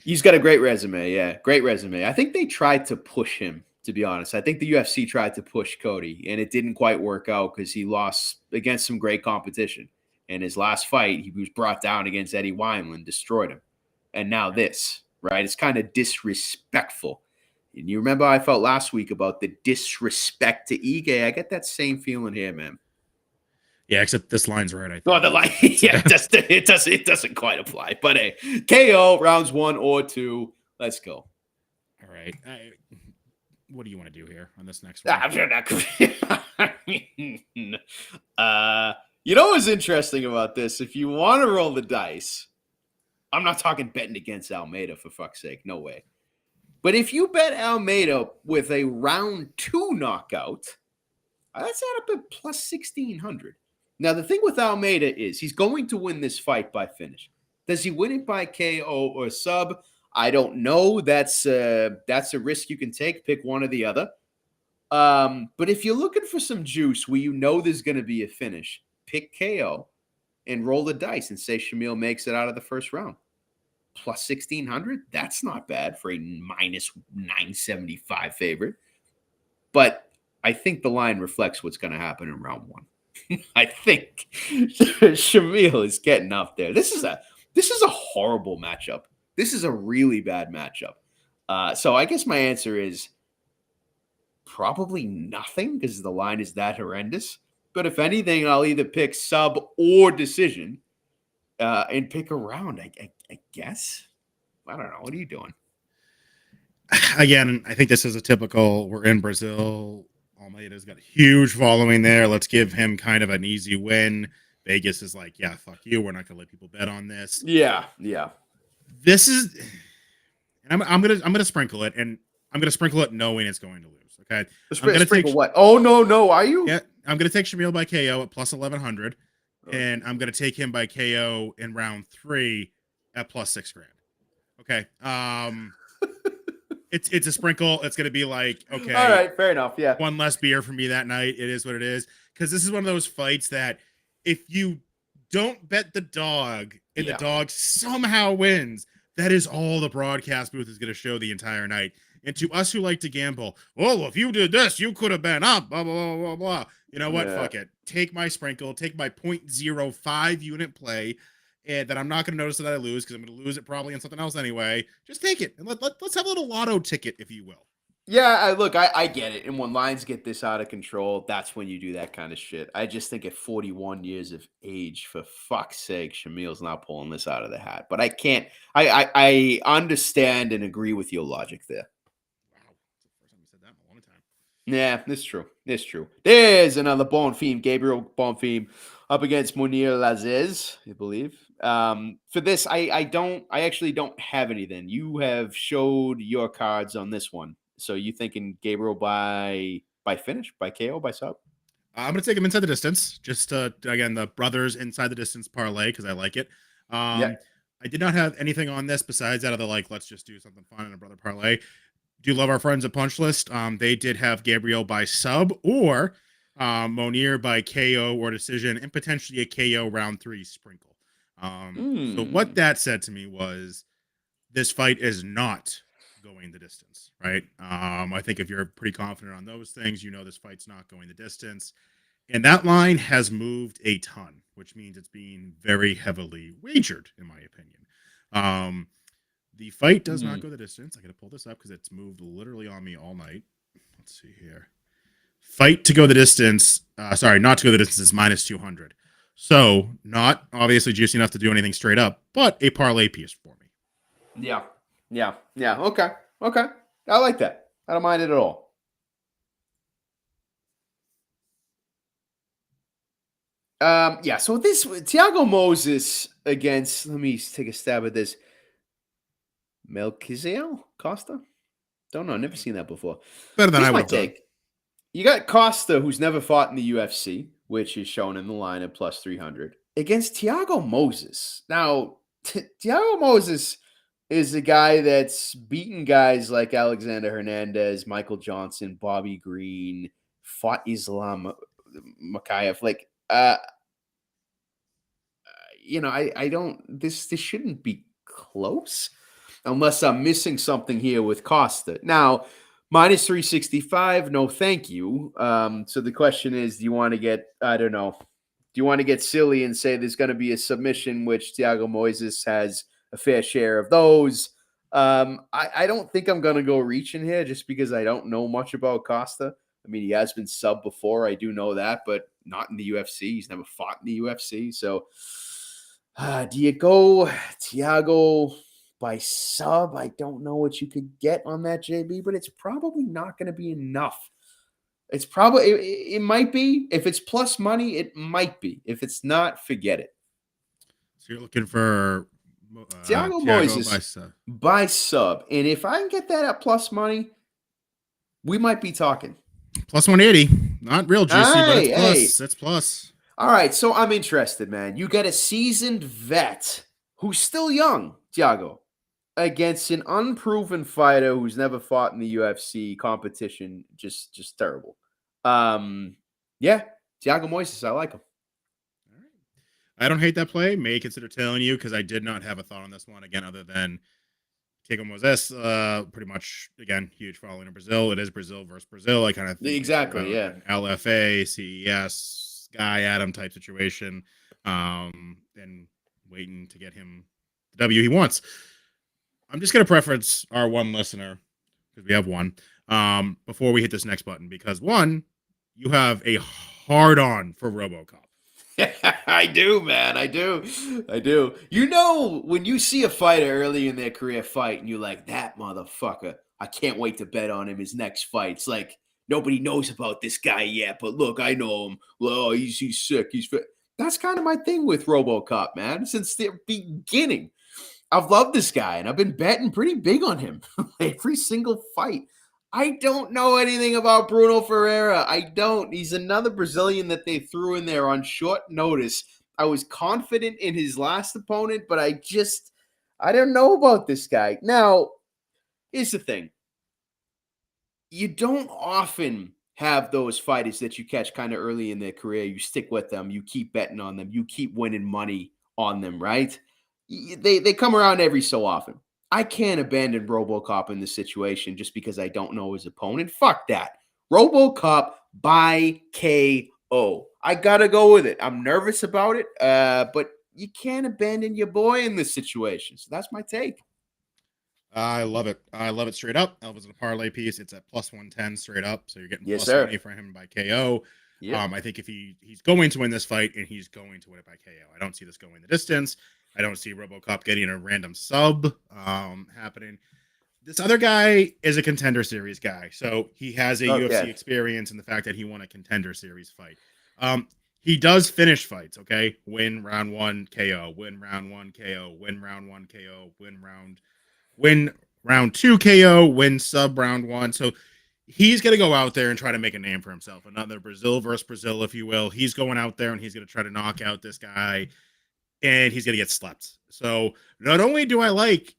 He's legit. got a great resume. Yeah, great resume. I think they tried to push him, to be honest. I think the UFC tried to push Cody, and it didn't quite work out because he lost against some great competition. And his last fight, he was brought down against Eddie Wineland, destroyed him. And now this, right? It's kind of disrespectful. And you remember I felt last week about the disrespect to Ige. I get that same feeling here, man. Yeah, except this line's right. I think. Oh, the line, yeah, it doesn't quite apply. But hey, KO rounds 1 or 2. Let's go. All right. What do you want to do here on this next Ah, one? You know what's interesting about this? If you want to roll the dice, I'm not talking betting against Almeida for fuck's sake. No way. But if you bet Almeida with a round 2 knockout, that's add up at plus 1600. Now, the thing with Almeida is he's going to win this fight by finish. Does he win it by KO or sub? I don't know. That's a risk you can take. Pick one or the other. But if you're looking for some juice where you know there's going to be a finish, pick KO and roll the dice and say Shamil makes it out of the first round. Plus 1600. That's not bad for a minus 975 favorite. But I think the line reflects what's going to happen in round 1. I think Shamil is getting up there. This is a horrible matchup. This is a really bad matchup. So I guess my answer is probably nothing because the line is that horrendous. But if anything, I'll either pick sub or decision and pick a round. I guess. I don't know. What are you doing? Again, I think this is a typical. We're in Brazil. Almeida's got a huge following there. Let's give him kind of an easy win. Vegas is like, yeah, fuck you. We're not gonna let people bet on this. Yeah. This is, and I'm gonna sprinkle it, and I'm gonna sprinkle it knowing it's going to lose. Okay, I'm gonna Sprinkle what? Oh no! Are you? Yeah, I'm gonna take Shamil by KO at plus 1100, and I'm gonna take him by KO in round 3 at plus $6,000. Okay, it's a sprinkle. It's gonna be like, okay, All right, fair enough. Yeah. one less beer for me that night. It is what it is. Because this is one of those fights that if you don't bet the dog and the dog somehow wins, that is all the broadcast booth is going to show the entire night. And to us who like to gamble, well, if you did this, you could have been up, blah, blah, blah, blah, blah. You know what? Fuck it. Take my sprinkle, take my 0.05 unit play, and that I'm not going to notice that I lose because I'm going to lose it probably in something else anyway. Just take it. And let's have a little lotto ticket, if you will. Yeah, I get it. And when lines get this out of control, that's when you do that kind of shit. I just think at 41 years of age, for fuck's sake, Shamil's not pulling this out of the hat. But I can't. I understand and agree with your logic there. Wow, it's the first time you said that in a long time. Yeah, it's true. It's true. There's another Bonfim, Gabriel Bonfim, up against Munir Laziz, I believe. For this, I actually don't have anything. You have showed your cards on this one. So you thinking Gabriel by finish, by KO, by sub? I'm going to take him inside the distance. Just, again, the brothers inside the distance parlay because I like it. Yeah. I did not have anything on this besides out of the, like, let's just do something fun in a brother parlay. Do love our friends at Punch List. They did have Gabriel by sub or Monir by KO or decision and potentially a KO round 3 sprinkle. So what that said to me was this fight is not going the distance, right? I think if you're pretty confident on those things, you know this fight's not going the distance. And that line has moved a ton which means it's being very heavily wagered, in my opinion. The fight does not go the distance. I got to pull this up because it's moved literally on me all night. Let's see here. Fight to go the distance. Not to go the distance is minus 200. So not obviously juicy enough to do anything straight up, but a parlay piece for me. Yeah. Okay. I like that. I don't mind it at all. So this Thiago Moses against, let me take a stab at this. Melquizael Costa? Don't know. Never seen that before. Better than Here's I my would have done. take. You got Costa, who's never fought in the UFC, which is shown in the line at plus 300, against Thiago Moses. Now, Thiago Moses is a guy that's beaten guys like Alexander Hernandez, Michael Johnson, Bobby Green, fought Islam Makayev. I don't. This shouldn't be close, unless I'm missing something here with Costa. Now, minus 365, no thank you. So the question is, do you want to get, I don't know, do you want to get silly and say there's going to be a submission, which Thiago Moises has a fair share of those? I don't think I'm going to go reaching here just because I don't know much about Costa. I mean, he has been subbed before. I do know that, but not in the UFC. He's never fought in the UFC. So do you go Thiago by sub? I don't know what you could get on that, JB, but it's probably not going to be enough. It's probably, it might be. If it's plus money, it might be. If it's not, forget it. So you're looking for Thiago Moises by sub. And if I can get that at plus money, we might be talking. Plus 180. Not real juicy, but it's plus. It's plus. All right, so I'm interested, man. You get a seasoned vet who's still young, Thiago, against an unproven fighter who's never fought in the UFC competition. Just terrible. Thiago Moises, I like him. All right. I don't hate that play. May consider telling you because I did not have a thought on this one again, other than Thiago Moises. Pretty much again, huge following in Brazil. It is Brazil versus Brazil. I kind of think exactly, yeah. LFA, CES. Guy Adam type situation, and waiting to get him the W he wants. I'm just going to preference our one listener, because we have one, before we hit this next button, because one, you have a hard on for RoboCop. I do, man. I do. You know, when you see a fighter early in their career fight and you're like, that motherfucker, I can't wait to bet on him his next fight. It's like, nobody knows about this guy yet, but look, I know him. Well, he's sick. He's fit. That's kind of my thing with RoboCop, man. Since the beginning, I've loved this guy, and I've been betting pretty big on him every single fight. I don't know anything about Bruno Ferreira. I don't. He's another Brazilian that they threw in there on short notice. I was confident in his last opponent, but I don't know about this guy. Now, here's the thing. You don't often have those fighters that you catch kind of early in their career. You stick with them. You keep betting on them. You keep winning money on them, right? They come around every so often. I can't abandon RoboCop in this situation just because I don't know his opponent. Fuck that. RoboCop by KO. I got to go with it. I'm nervous about it, but you can't abandon your boy in this situation. So that's my take. I love it. I love it straight up. Elvis is a parlay piece. It's at plus 110 straight up. So you're getting yes, plus money for him by KO. Yep. I think if he's going to win this fight, and he's going to win it by KO. I don't see this going the distance. I don't see RoboCop getting a random sub happening. This other guy is a contender series guy. So he has a UFC experience in the fact that he won a contender series fight. He does finish fights, okay? Win round 1, KO. Win round 1, KO. Win round 1, KO. Win round 2 KO, win sub round 1. So he's going to go out there and try to make a name for himself. Another Brazil versus Brazil, if you will. He's going out there and he's going to try to knock out this guy, and he's going to get slept. So not only do I like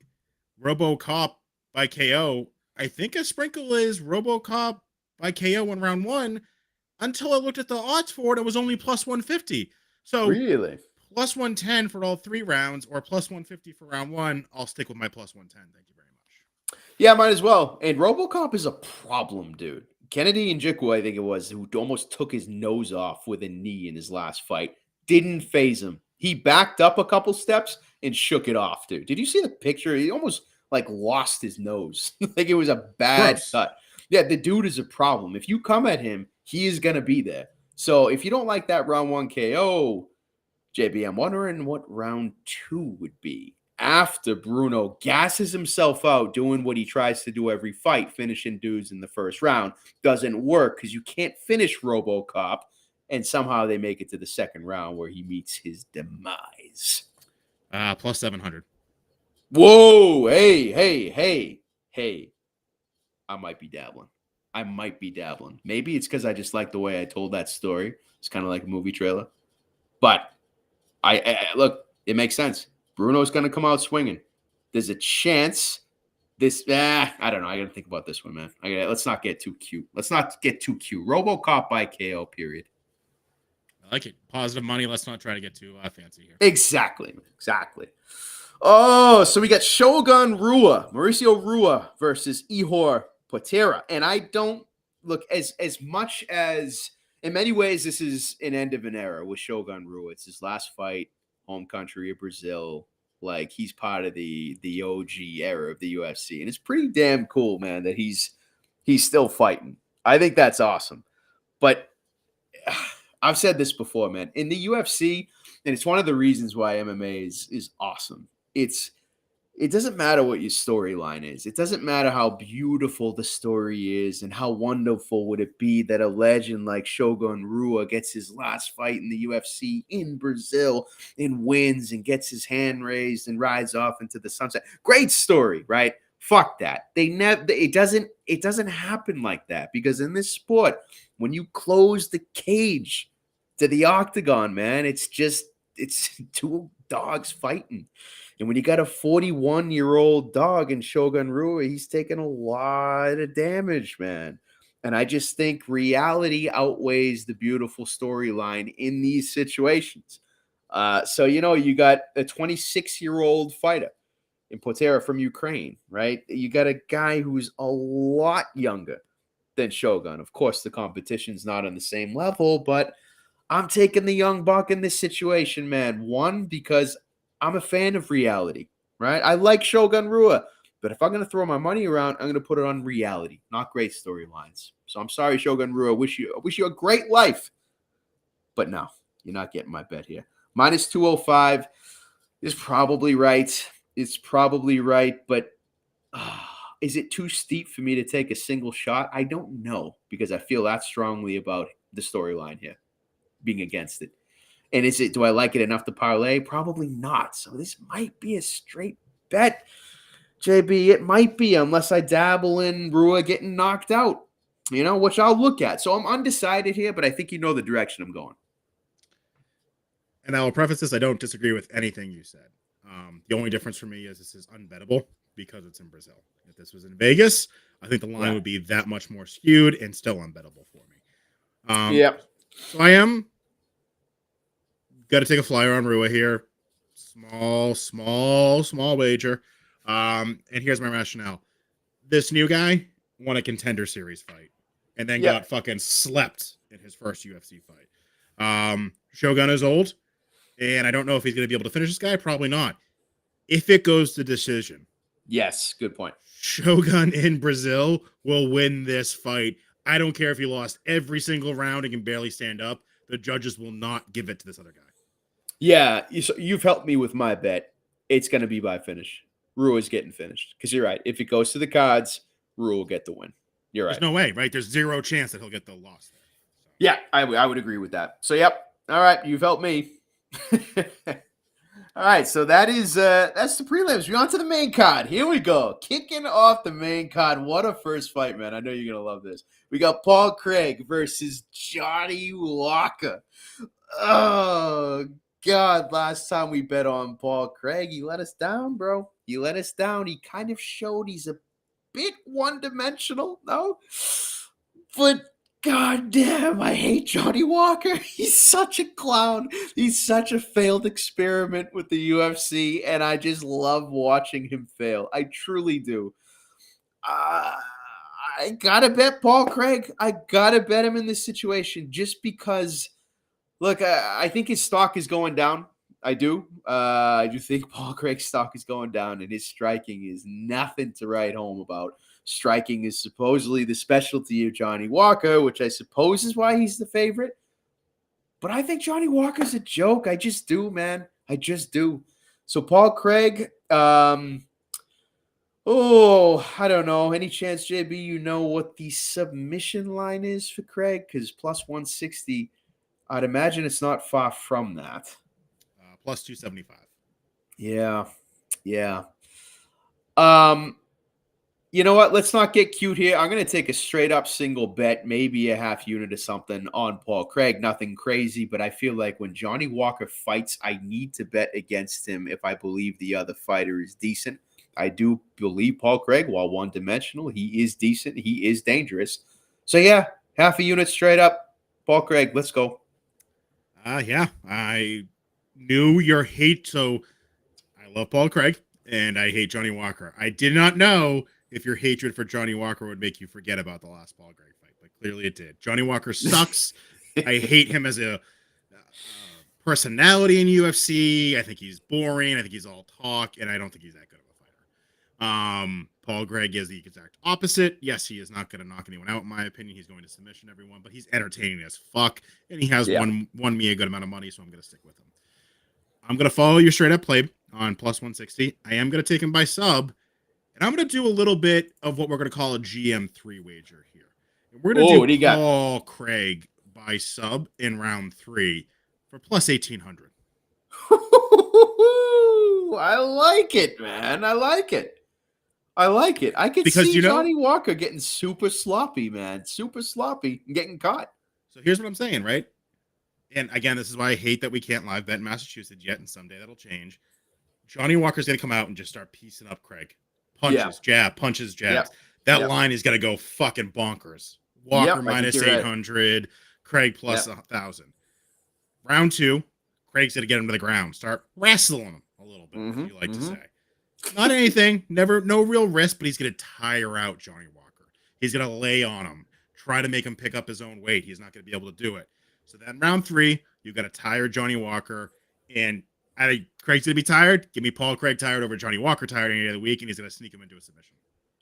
RoboCop by KO, I think a sprinkle is RoboCop by KO in round 1 until I looked at the odds for it. It was only plus 150. So really? Plus 110 for all 3 rounds, or plus 150 for round 1. I'll stick with my plus 110. Thank you very much. Yeah, might as well. And RoboCop is a problem, dude. Kennedy Njoku, I think it was, who almost took his nose off with a knee in his last fight. didn't phase him. He backed up a couple steps and shook it off, dude. Did you see the picture? He almost like lost his nose. Like it was a bad Gross. cut. Yeah, the dude is a problem. If you come at him, he is going to be there. So if you don't like that round 1 KO, JB, I'm wondering what round 2 would be after Bruno gasses himself out doing what he tries to do every fight, finishing dudes in the first round. Doesn't work because you can't finish RoboCop, and somehow they make it to the second round where he meets his demise. Plus 700. Whoa, hey. I might be dabbling. Maybe it's because I just like the way I told that story. It's kind of like a movie trailer. But I look, it makes sense. Bruno's going to come out swinging. There's a chance I don't know. I got to think about this one, man. Let's not get too cute. RoboCop by KO, period. I like it. Positive money. Let's not try to get too fancy here. Exactly. Oh, so we got Shogun Mauricio Rua versus Ihor Potera. And I don't look as much as in many ways this is an end of an era with Shogun Rua. It's his last fight, home country of Brazil. Like he's part of the OG era of the UFC. And it's pretty damn cool, man, that he's still fighting. I think that's awesome. But I've said this before, man. In the UFC, and it's one of the reasons why MMA is awesome. It doesn't matter what your storyline is. It doesn't matter how beautiful the story is and how wonderful would it be that a legend like Shogun Rua gets his last fight in the UFC in Brazil and wins and gets his hand raised and rides off into the sunset. Great story, right? Fuck that. It doesn't happen like that because in this sport, when you close the cage to the octagon, man, it's two dogs fighting. And when you got a 41-year-old dog in Shogun Rua, he's taking a lot of damage, man. And I just think reality outweighs the beautiful storyline in these situations. So, you got a 26-year-old fighter in Potera from Ukraine, right? You got a guy who's a lot younger than Shogun. Of course, the competition's not on the same level, but I'm taking the young buck in this situation, man. One, because I'm a fan of reality, right? I like Shogun Rua, but if I'm going to throw my money around, I'm going to put it on reality, not great storylines. So I'm sorry, Shogun Rua. I wish you a great life. But no, you're not getting my bet here. Minus 205 is probably right. It's probably right, but is it too steep for me to take a single shot? I don't know because I feel that strongly about the storyline here, being against it. And do I like it enough to parlay? Probably not. So this might be a straight bet, JB. It might be, unless I dabble in Rua getting knocked out, which I'll look at. So I'm undecided here, but I think you know the direction I'm going. And I will preface this, I don't disagree with anything you said. The only difference for me is this is unbettable because it's in Brazil. If this was in Vegas, I think the line would be that much more skewed and still unbettable for me. Yep. So I am got to take a flyer on Rua here. Small wager. And here's my rationale. This new guy won a Contender Series fight and then got fucking slept in his first UFC fight. Shogun is old, and I don't know if he's going to be able to finish this guy. Probably not. If it goes to decision. Yes, good point. Shogun in Brazil will win this fight. I don't care if he lost every single round and can barely stand up. The judges will not give it to this other guy. Yeah, you've helped me with my bet. It's going to be by finish. Rua's getting finished. Because you're right. If it goes to the cards, Rua will get the win. You're right. There's no way, right? There's zero chance that he'll get the loss there. So. Yeah, I would agree with that. So, yep. All right, you've helped me. All right, so that's the prelims. We're on to the main card. Here we go. Kicking off the main card. What a first fight, man. I know you're going to love this. We got Paul Craig versus Johnny Walker. Oh, God, last time we bet on Paul Craig, he let us down, bro. He let us down. He kind of showed he's a bit one-dimensional, no? But goddamn, I hate Johnny Walker. He's such a clown. He's such a failed experiment with the UFC, and I just love watching him fail. I truly do. I gotta bet Paul Craig. I gotta bet him in this situation just because Look, I think his stock is going down. I do. I do think Paul Craig's stock is going down, and his striking is nothing to write home about. Striking is supposedly the specialty of Johnny Walker, which I suppose is why he's the favorite. But I think Johnny Walker's a joke. I just do, man. I just do. So Paul Craig, I don't know. Any chance, JB, you know what the submission line is for Craig? Because plus 160, I'd imagine it's not far from that. Plus 275. Yeah. Yeah. You know what? Let's not get cute here. I'm going to take a straight up single bet, maybe a half unit or something on Paul Craig. Nothing crazy, but I feel like when Johnny Walker fights, I need to bet against him if I believe the other fighter is decent. I do believe Paul Craig, while one-dimensional, he is decent. He is dangerous. So, yeah, half a unit straight up. Paul Craig, let's go. Yeah, I knew your hate, so I love Paul Craig, and I hate Johnny Walker. I did not know if your hatred for Johnny Walker would make you forget about the last Paul Craig fight, but clearly it did. Johnny Walker sucks. I hate him as a personality in UFC. I think he's boring. I think he's all talk, and I don't think he's that good of a fighter. Paul Craig is the exact opposite. Yes, he is not going to knock anyone out, in my opinion. He's going to submission everyone, but he's entertaining as fuck, and he has won me a good amount of money, so I'm going to stick with him. I'm going to follow your straight up play on plus 160. I am going to take him by sub, and I'm going to do a little bit of what we're going to call a GM3 wager here. And we're going to do Paul Craig by sub in round 3 for plus 1,800. I like it, man. I like it. I could see Johnny Walker getting super sloppy, man. Super sloppy and getting caught. So here's what I'm saying, right? And again, this is why I hate that we can't live bet in Massachusetts yet, and someday that'll change. Johnny Walker's going to come out and just start piecing up Craig. Punches, jabs. That line is going to go fucking bonkers. Walker minus 800, Craig plus 1,000. Round 2, Craig's going to get him to the ground. Start wrestling him a little bit, if you like to say. Not anything, no real risk, but he's going to tire out Johnny Walker. He's going to lay on him, try to make him pick up his own weight. He's not going to be able to do it. So then round 3, you've got to tire Johnny Walker, and Craig's going to be tired. Give me Paul Craig tired over Johnny Walker tired any day of the week, and he's going to sneak him into a submission.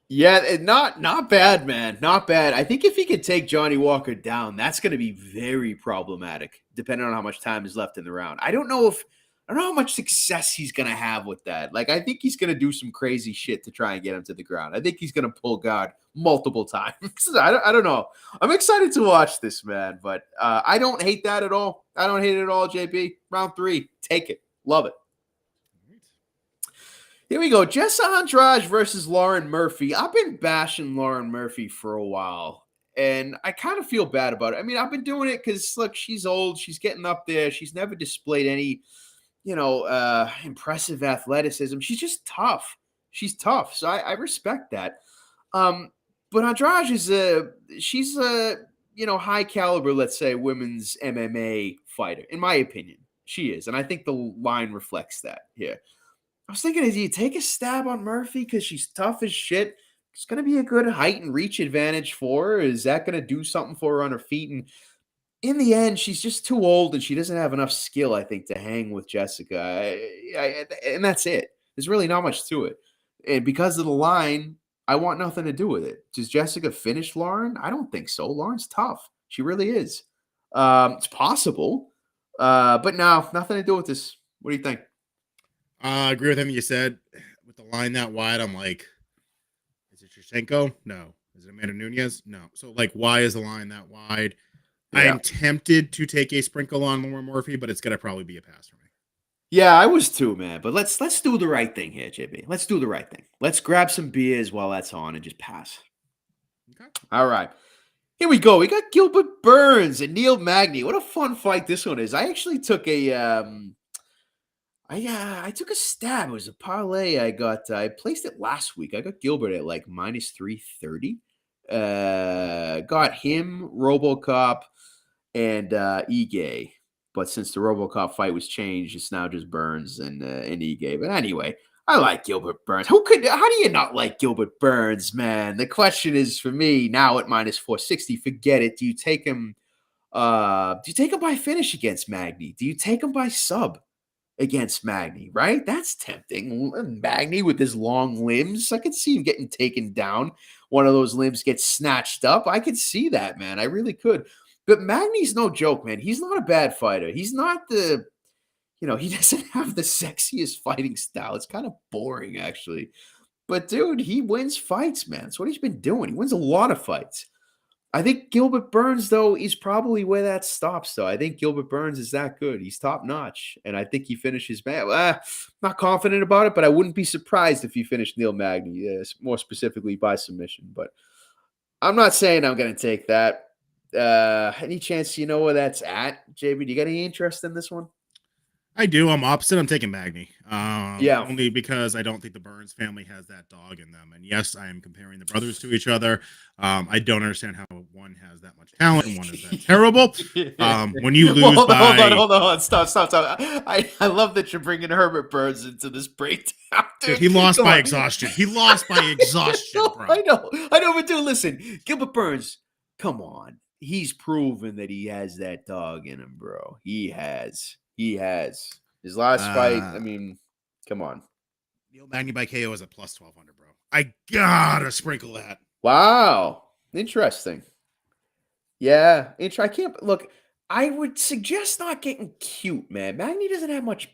Yeah, not bad, man. Not bad. I think if he could take Johnny Walker down, that's going to be very problematic, depending on how much time is left in the round. I don't know how much success he's going to have with that. Like, I think he's going to do some crazy shit to try and get him to the ground. I think he's going to pull guard multiple times. I don't know. I'm excited to watch this, man, but I don't hate that at all. I don't hate it at all, JP. Round 3, take it. Love it. Here we go. Jessa Andrade versus Lauren Murphy. I've been bashing Lauren Murphy for a while, and I kind of feel bad about it. I mean, I've been doing it because, look, she's old. She's getting up there. She's never displayed any, impressive athleticism. She's just tough. She's tough. So I respect that. But Andrade she's a high caliber, let's say, women's MMA fighter, in my opinion. She is. And I think the line reflects that here. I was thinking, do you take a stab on Murphy because she's tough as shit? It's going to be a good height and reach advantage for her. Is that going to do something for her on her feet? And in the end, she's just too old and she doesn't have enough skill, I think, to hang with Jessica. And that's it. There's really not much to it. And because of the line, I want nothing to do with it. Does Jessica finish Lauren? I don't think so. Lauren's tough. She really is. It's possible. But no, nothing to do with this. What do you think? I agree with everything you said. With the line that wide, I'm like, is it Shevchenko? No. Is it Amanda Nunes? No. So, why is the line that wide? Yeah. I am tempted to take a sprinkle on Lauren Murphy, but it's going to probably be a pass for me. Yeah, I was too, man. But let's do the right thing here, JB. Let's do the right thing. Let's grab some beers while that's on and just pass. Okay. All right. Here we go. We got Gilbert Burns and Neil Magny. What a fun fight this one is. I actually took I took a stab. It was a parlay I placed it last week. I got Gilbert at minus 330. Got him, RoboCop, and Ige. But since the RoboCop fight was changed, it's now just Burns and Ige. But anyway, I like Gilbert Burns. How do you not like Gilbert Burns, man? The question is for me now at minus 460. Forget it. Do you take him Do you take him by finish against Magny? Do you take him by sub against Magny? Right? That's tempting. Magny with his long limbs, I could see him getting taken down. One of those limbs gets snatched up. I could see that, man. I really could. But Magny's no joke, man. He's not a bad fighter. He's not the, he doesn't have the sexiest fighting style. It's kind of boring, actually. But dude, he wins fights, man. That's what he's been doing. He wins a lot of fights. I think Gilbert Burns, though, is probably where that stops, though. I think Gilbert Burns is that good. He's top notch. And I think he finishes not confident about it, but I wouldn't be surprised if he finished Neil Magny, more specifically by submission. But I'm not saying I'm going to take that. Any chance you know where that's at, JB? Do you got any interest in this one? I do. I'm opposite. I'm taking Magny. Yeah. Only because I don't think the Burns family has that dog in them. And yes, I am comparing the brothers to each other. I don't understand how one has that much talent and one is that terrible. When you lose hold on. Stop. I love that you're bringing Herbert Burns into this breakdown, dude. He lost by exhaustion. He lost by exhaustion, bro. I know, but dude, listen, Gilbert Burns, come on. He's proven that he has that dog in him, bro. He has. His last fight, I mean, come on. Neil Magny by KO is a plus 1,200, bro. I gotta sprinkle that. Wow. Interesting. Yeah. I can't look. I would suggest not getting cute, man. Magny doesn't have much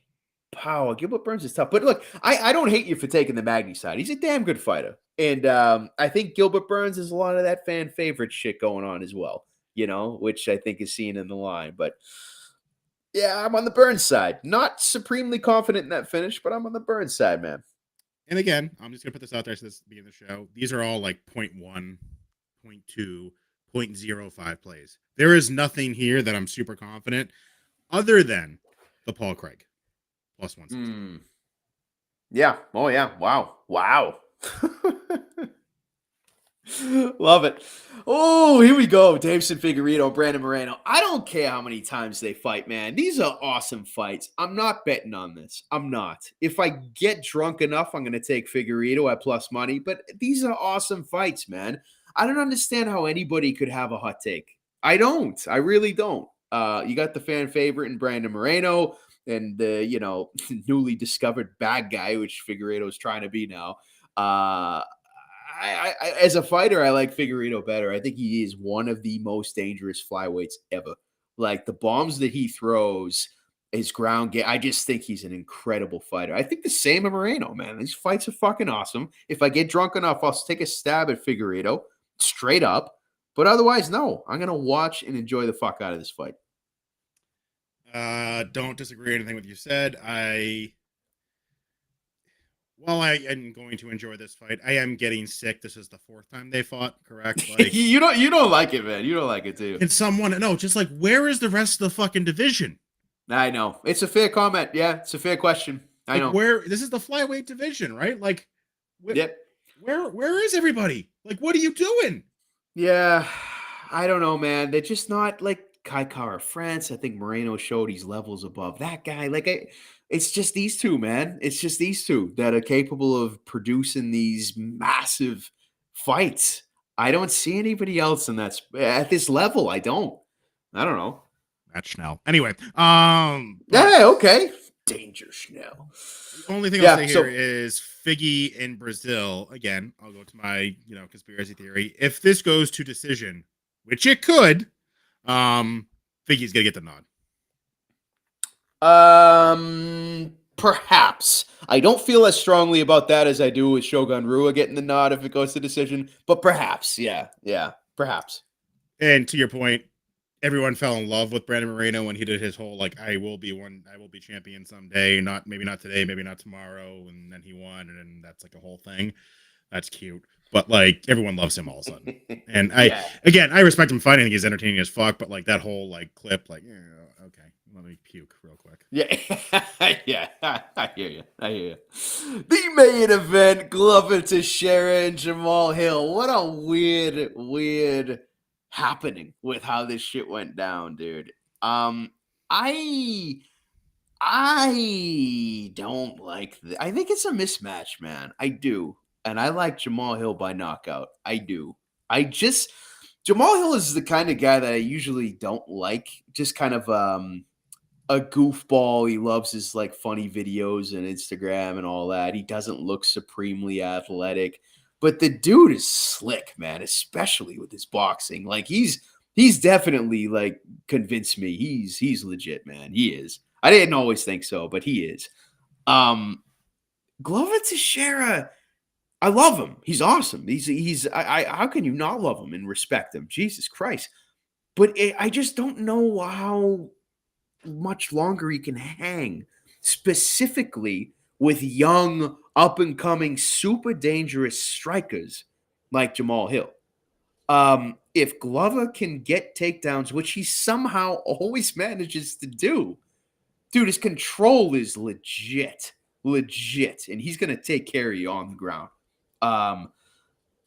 power. Gilbert Burns is tough. But look, I don't hate you for taking the Magny side. He's a damn good fighter. And I think Gilbert Burns has a lot of that fan favorite shit going on as well, which I think is seen in the line. But yeah, I'm on the Burns side. Not supremely confident in that finish, but I'm on the Burns side, man. And again, I'm just going to put this out there so this being the show. These are all like 0.1, 0.2, 0.05 plays. There is nothing here that I'm super confident other than the Paul Craig plus 160. Yeah. Oh, yeah. Wow. Love it. Oh, here we go. Davison Figueiredo, Brandon Moreno. I don't care how many times they fight, man. These are awesome fights. I'm not betting on this. I'm not. If I get drunk enough, I'm going to take Figueiredo at plus money. But these are awesome fights, man. I don't understand how anybody could have a hot take. I don't. I really don't. You got the fan favorite in Brandon Moreno and the, newly discovered bad guy, which Figueiredo is trying to be now. I as a fighter, I like Figueiredo better. I think he is one of the most dangerous flyweights ever. Like the bombs that he throws, his ground game. I just think he's an incredible fighter. I think the same of Moreno, man. These fights are fucking awesome. If I get drunk enough, I'll take a stab at Figueiredo straight up. But otherwise, no. I'm gonna watch and enjoy the fuck out of this fight. Don't disagree with anything with you said. While I am going to enjoy this fight, I am getting sick. This is the fourth time they fought, correct? Like, you don't like it, man. You don't like it too. And someone just like, where is the rest of the fucking division? I know. It's a fair comment. Yeah, it's a fair question. I know. This is the flyweight division, right? Like, yep. Where is everybody? Like, what are you doing? Yeah, I don't know, man. They're just not like Kai Kara France. I think Moreno showed he's levels above that guy. It's just these two, man. It's just these two that are capable of producing these massive fights. I don't see anybody else in that at this level. I don't know. That's Schnell. Anyway, yeah, okay. Danger Schnell. The only thing I'll say here is Figgy in Brazil. Again, I'll go to my conspiracy theory. If this goes to decision, which it could, Figgy's gonna get the nod. Perhaps. I don't feel as strongly about that as I do with Shogun Rua getting the nod if it goes to decision, but perhaps. Yeah, perhaps. And to your point, everyone fell in love with Brandon Moreno when he did his whole I will be champion someday, maybe not today, maybe not tomorrow, and then he won, and then that's like a whole thing. That's cute. But everyone loves him all of a sudden. And I respect him fighting. I think he's entertaining as fuck, but that whole clip, okay. Let me puke real quick. Yeah. Yeah. I hear you. The main event, Glover Teixeira and Jamal Hill. What a weird happening with how this shit went down, dude. I don't like I think it's a mismatch, man. I do. And I like Jamal Hill by knockout. I do. Jamal Hill is the kind of guy that I usually don't like. Just kind of a goofball. He loves his like funny videos and Instagram and all that. He doesn't look supremely athletic, but the dude is slick, man, especially with his boxing. Like he's definitely like convinced me he's legit, man. He is. I didn't always think so, but he is. Glover Teixeira, I love him. He's awesome. I how can you not love him and respect him? Jesus Christ. But I just don't know how much longer he can hang, specifically with young, up and coming, super dangerous strikers like Jamal Hill. If Glover can get takedowns, which he somehow always manages to do, dude, his control is legit, and he's gonna take care of you on the ground. And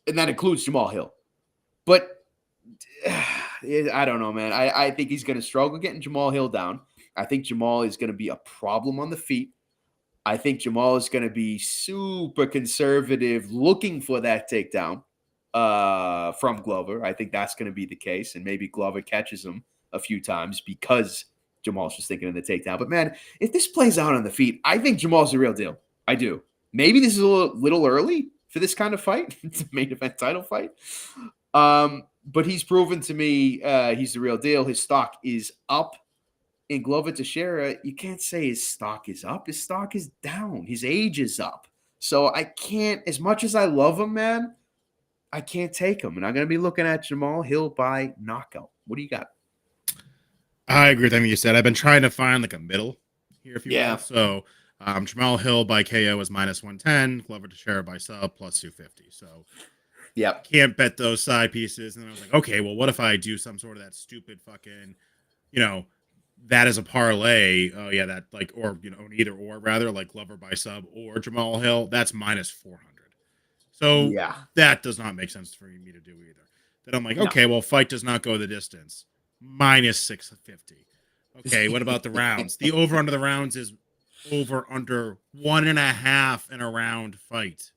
that includes Jamal Hill. But I don't know, man. I think he's gonna struggle getting Jamal Hill down. I think Jamal is going to be a problem on the feet. I think Jamal is going to be super conservative looking for that takedown from Glover. I think that's going to be the case. And maybe Glover catches him a few times because Jamal's just thinking of the takedown. But, man, if this plays out on the feet, I think Jamal's the real deal. I do. Maybe this is a little early for this kind of fight. It's a main event title fight. But he's proven to me he's the real deal. His stock is up. In Glover Teixeira, you can't say his stock is up. His stock is down. His age is up. So I can't, as much as I love him, man, I can't take him. And I'm going to be looking at Jamal Hill by knockout. What do you got? I agree with everything you said. I've been trying to find like a middle here, if you will. So Jamal Hill by KO is minus 110. Glover Teixeira by sub plus 250. So can't bet those side pieces. And then I was like, okay, well, what if I do some sort of that stupid fucking, that is a parlay. Oh yeah, that like, or either or rather, like Glover by sub or Jamal Hill. That's minus 400. So that does not make sense for me to do either. Then I'm like, okay, well, fight does not go the distance. Minus 650. Okay, what about the rounds? The over under the rounds is over under 1.5 in a round fight.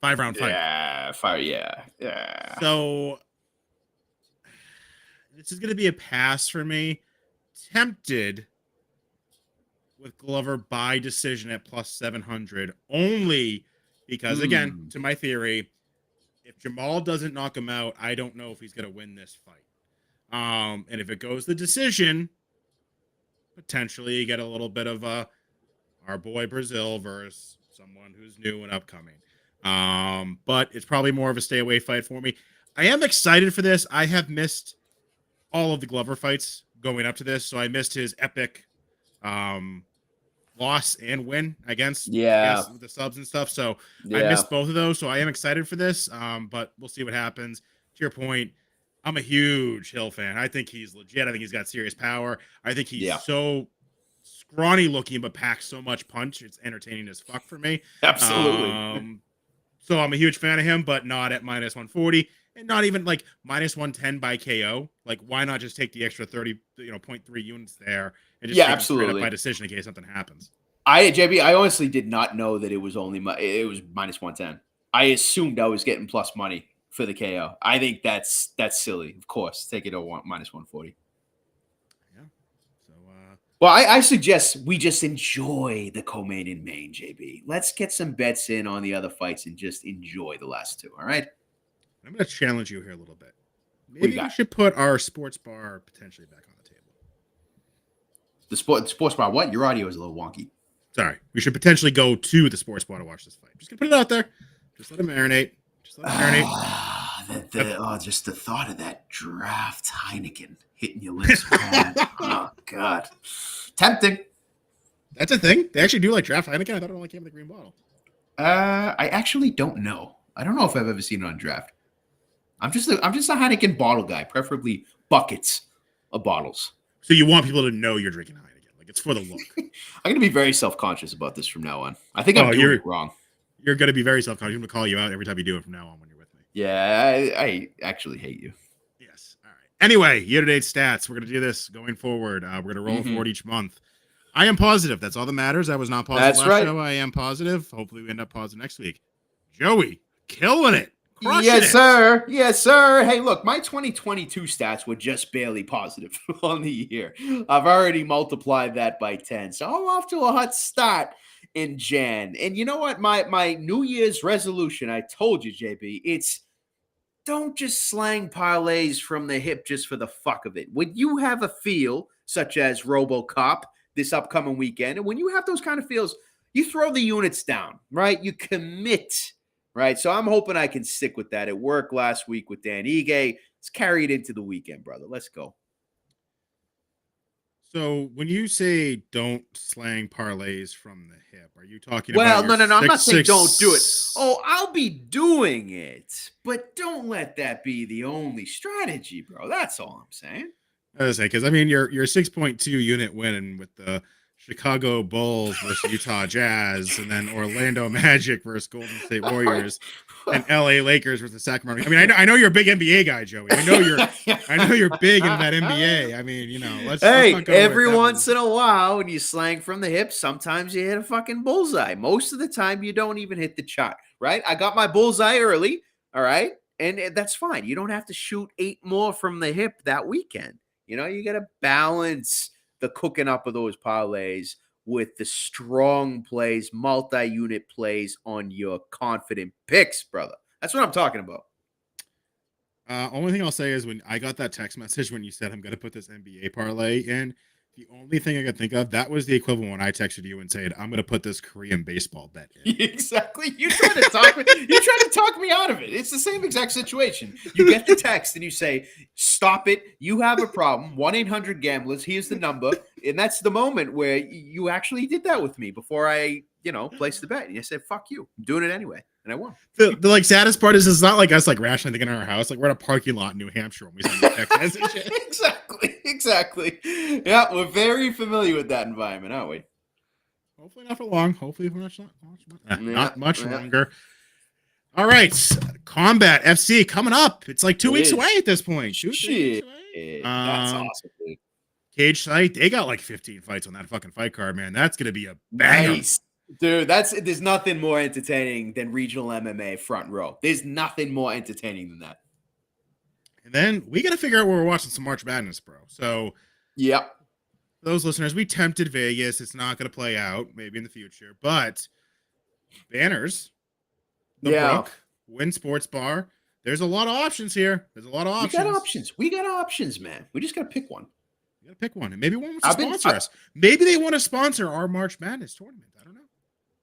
5-round fight. Yeah. So this is going to be a pass for me. Tempted with Glover by decision at plus 700 only because, again, to my theory, if Jamal doesn't knock him out, I don't know if he's going to win this fight. And if it goes the decision, potentially you get a little bit of our boy Brazil versus someone who's new and upcoming. But it's probably more of a stay away fight for me. I am excited for this. I have missed all of the Glover fights going up to this, so I missed his epic loss and win against the subs and stuff. So I missed both of those. So I am excited for this. But we'll see what happens. To your point, I'm a huge Hill fan. I think he's legit. I think he's got serious power. I think he's so scrawny looking, but packs so much punch. It's entertaining as fuck for me. Absolutely. So I'm a huge fan of him, but not at minus 140 and not even like minus 110 by KO. Like, why not just take the extra 0.3 units there and just take him straight up by decision in case something happens? JB, I honestly did not know that it was minus 110. I assumed I was getting plus money for the KO. I think that's silly. Of course, take it at minus 140. Yeah. So, well, I suggest we just enjoy the co-main in Maine, JB. Let's get some bets in on the other fights and just enjoy the last two. All right. I'm going to challenge you here a little bit. Maybe we should put our sports bar potentially back on the table. The sports bar, what? Your audio is a little wonky. Sorry. We should potentially go to the sports bar to watch this fight. Just going to put it out there. Just let it marinate. Just the thought of that draft Heineken hitting your lips, man. Oh, God. Tempting. That's a thing. They actually do like draft Heineken. I thought it only came in the green bottle. I actually don't know. I don't know if I've ever seen it on draft. I'm just a Heineken bottle guy, preferably buckets of bottles. So you want people to know you're drinking Heineken. Like, it's for the look. I'm going to be very self-conscious about this from now on. I think I'm doing it wrong. You're going to be very self-conscious. I'm going to call you out every time you do it from now on when you're with me. Yeah, I actually hate you. Yes. All right. Anyway, year-to-date stats. We're going to do this going forward. We're going to roll forward each month. I am positive. That's all that matters. I was not positive last show. I am positive. Hopefully we end up positive next week. Joey, killing it. Crushing Yes, it. sir. Yes, sir. Hey, look, my 2022 stats were just barely positive on the year. I've already multiplied that by 10. So I'm off to a hot start in Jan. And you know what? My New Year's resolution, I told you, JB, it's don't just slang parlays from the hip just for the fuck of it. When you have a feel, such as RoboCop this upcoming weekend, and when you have those kind of feels, you throw the units down, right? You commit, right? So I'm hoping I can stick with that. It worked last week with Dan Ige. Let's carry it into the weekend, brother. Let's go. So when you say don't slang parlays from the hip, are you talking Well, about your no. I'm not six saying six? don't do it. Oh, I'll be doing it, but don't let that be the only strategy, bro. That's all I'm saying. I was say because I mean your 6.2 unit win with the Chicago Bulls versus Utah Jazz, and then Orlando Magic versus Golden State Warriors, and LA Lakers versus Sacramento. I mean, I know you're a big NBA guy, Joey. I know you're big into that NBA. I mean, let's Hey, not go every with that once in a while, when you slang from the hip, sometimes you hit a fucking bullseye. Most of the time, you don't even hit the chart, right? I got my bullseye early, all right? And that's fine. You don't have to shoot 8 more from the hip that weekend. You got to balance the cooking up of those parlays with the strong plays, multi-unit plays on your confident picks, brother. That's what I'm talking about. Only thing I'll say is when I got that text message when you said I'm going to put this NBA parlay in, the only thing I could think of that was the equivalent when I texted you and said I'm going to put this Korean baseball bet in. Exactly. You try to talk me. You try to talk me out of it. It's the same exact situation. You get the text and you say, "Stop it. You have a problem. 1-800-GAMBLERS. Here's the number." And that's the moment where you actually did that with me before I, placed the bet. And you said, "Fuck you. I'm doing it anyway." And I won. The saddest part is it's not like us rationally thinking in our house. Like we're in a parking lot in New Hampshire when we send the text message. Exactly. Yeah, we're very familiar with that environment, aren't we? Hopefully not for long. Hopefully not much longer. All right, Combat FC coming up. It's like 2 weeks away at this point. Shit. That's awesome, dude. Cage Fight, they got like 15 fights on that fucking fight card, man. That's gonna be a banger. Nice. Dude, there's nothing more entertaining than regional MMA front row. There's nothing more entertaining than that. And then we got to figure out where we're watching some March Madness, bro. So, yep. Those listeners, we tempted Vegas. It's not going to play out, maybe in the future. But banners, the Brook, Win Sports Bar. There's a lot of options here. We got options, man. We just got to pick one. You got to pick one. And maybe one wants to sponsor us. Maybe they want to sponsor our March Madness tournament. I don't know.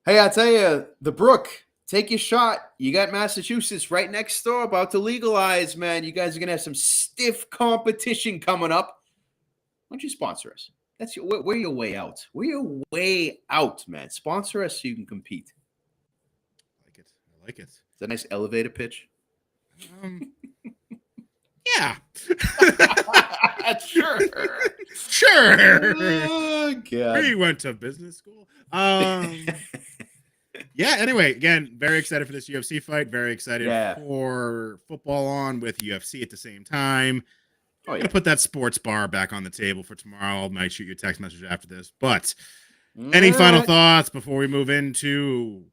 Hey, I tell you, the Brook, take your shot. You got Massachusetts right next door, about to legalize, man. You guys are going to have some stiff competition coming up. Why don't you sponsor us? We're your way out. We're your way out, man. Sponsor us so you can compete. I like it. Is that a nice elevator pitch? Yeah. Sure. Oh, God. We went to business school. Yeah, anyway, again, very excited for this UFC fight. Very excited for football on with UFC at the same time. I'm going to put that sports bar back on the table for tomorrow. I might shoot you a text message after this. But any final thoughts before we move into,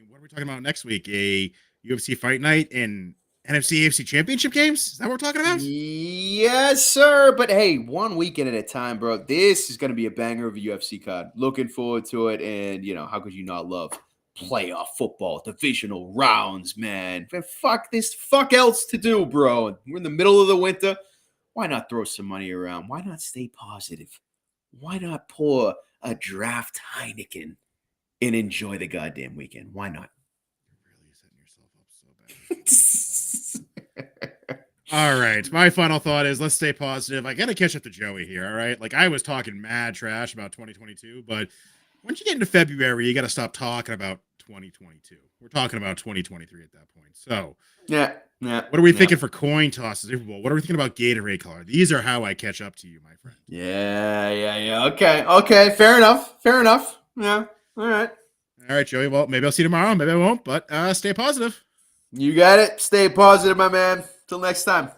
what are we talking about next week? A UFC fight night and NFC AFC championship games? Is that what we're talking about? Yes, sir. But hey, 1 weekend at a time, bro. This is going to be a banger of a UFC card. Looking forward to it. And, how could you not love playoff football, divisional rounds, man? Fuck else to do, bro. We're in the middle of the winter. Why not throw some money around? Why not stay positive? Why not pour a draft Heineken and enjoy the goddamn weekend? Why not? You're really setting yourself up so bad. All right. My final thought is let's stay positive. I got to catch up to Joey here, all right? Like, I was talking mad trash about 2022, but once you get into February, you got to stop talking about 2022. We're talking about 2023 at that point. So, yeah. What are we thinking for coin tosses? What are we thinking about Gatorade color? These are how I catch up to you, my friend. Yeah. Okay. Fair enough. Yeah. All right, Joey. Well, maybe I'll see you tomorrow. Maybe I won't, but stay positive. You got it. Stay positive, my man. Till next time.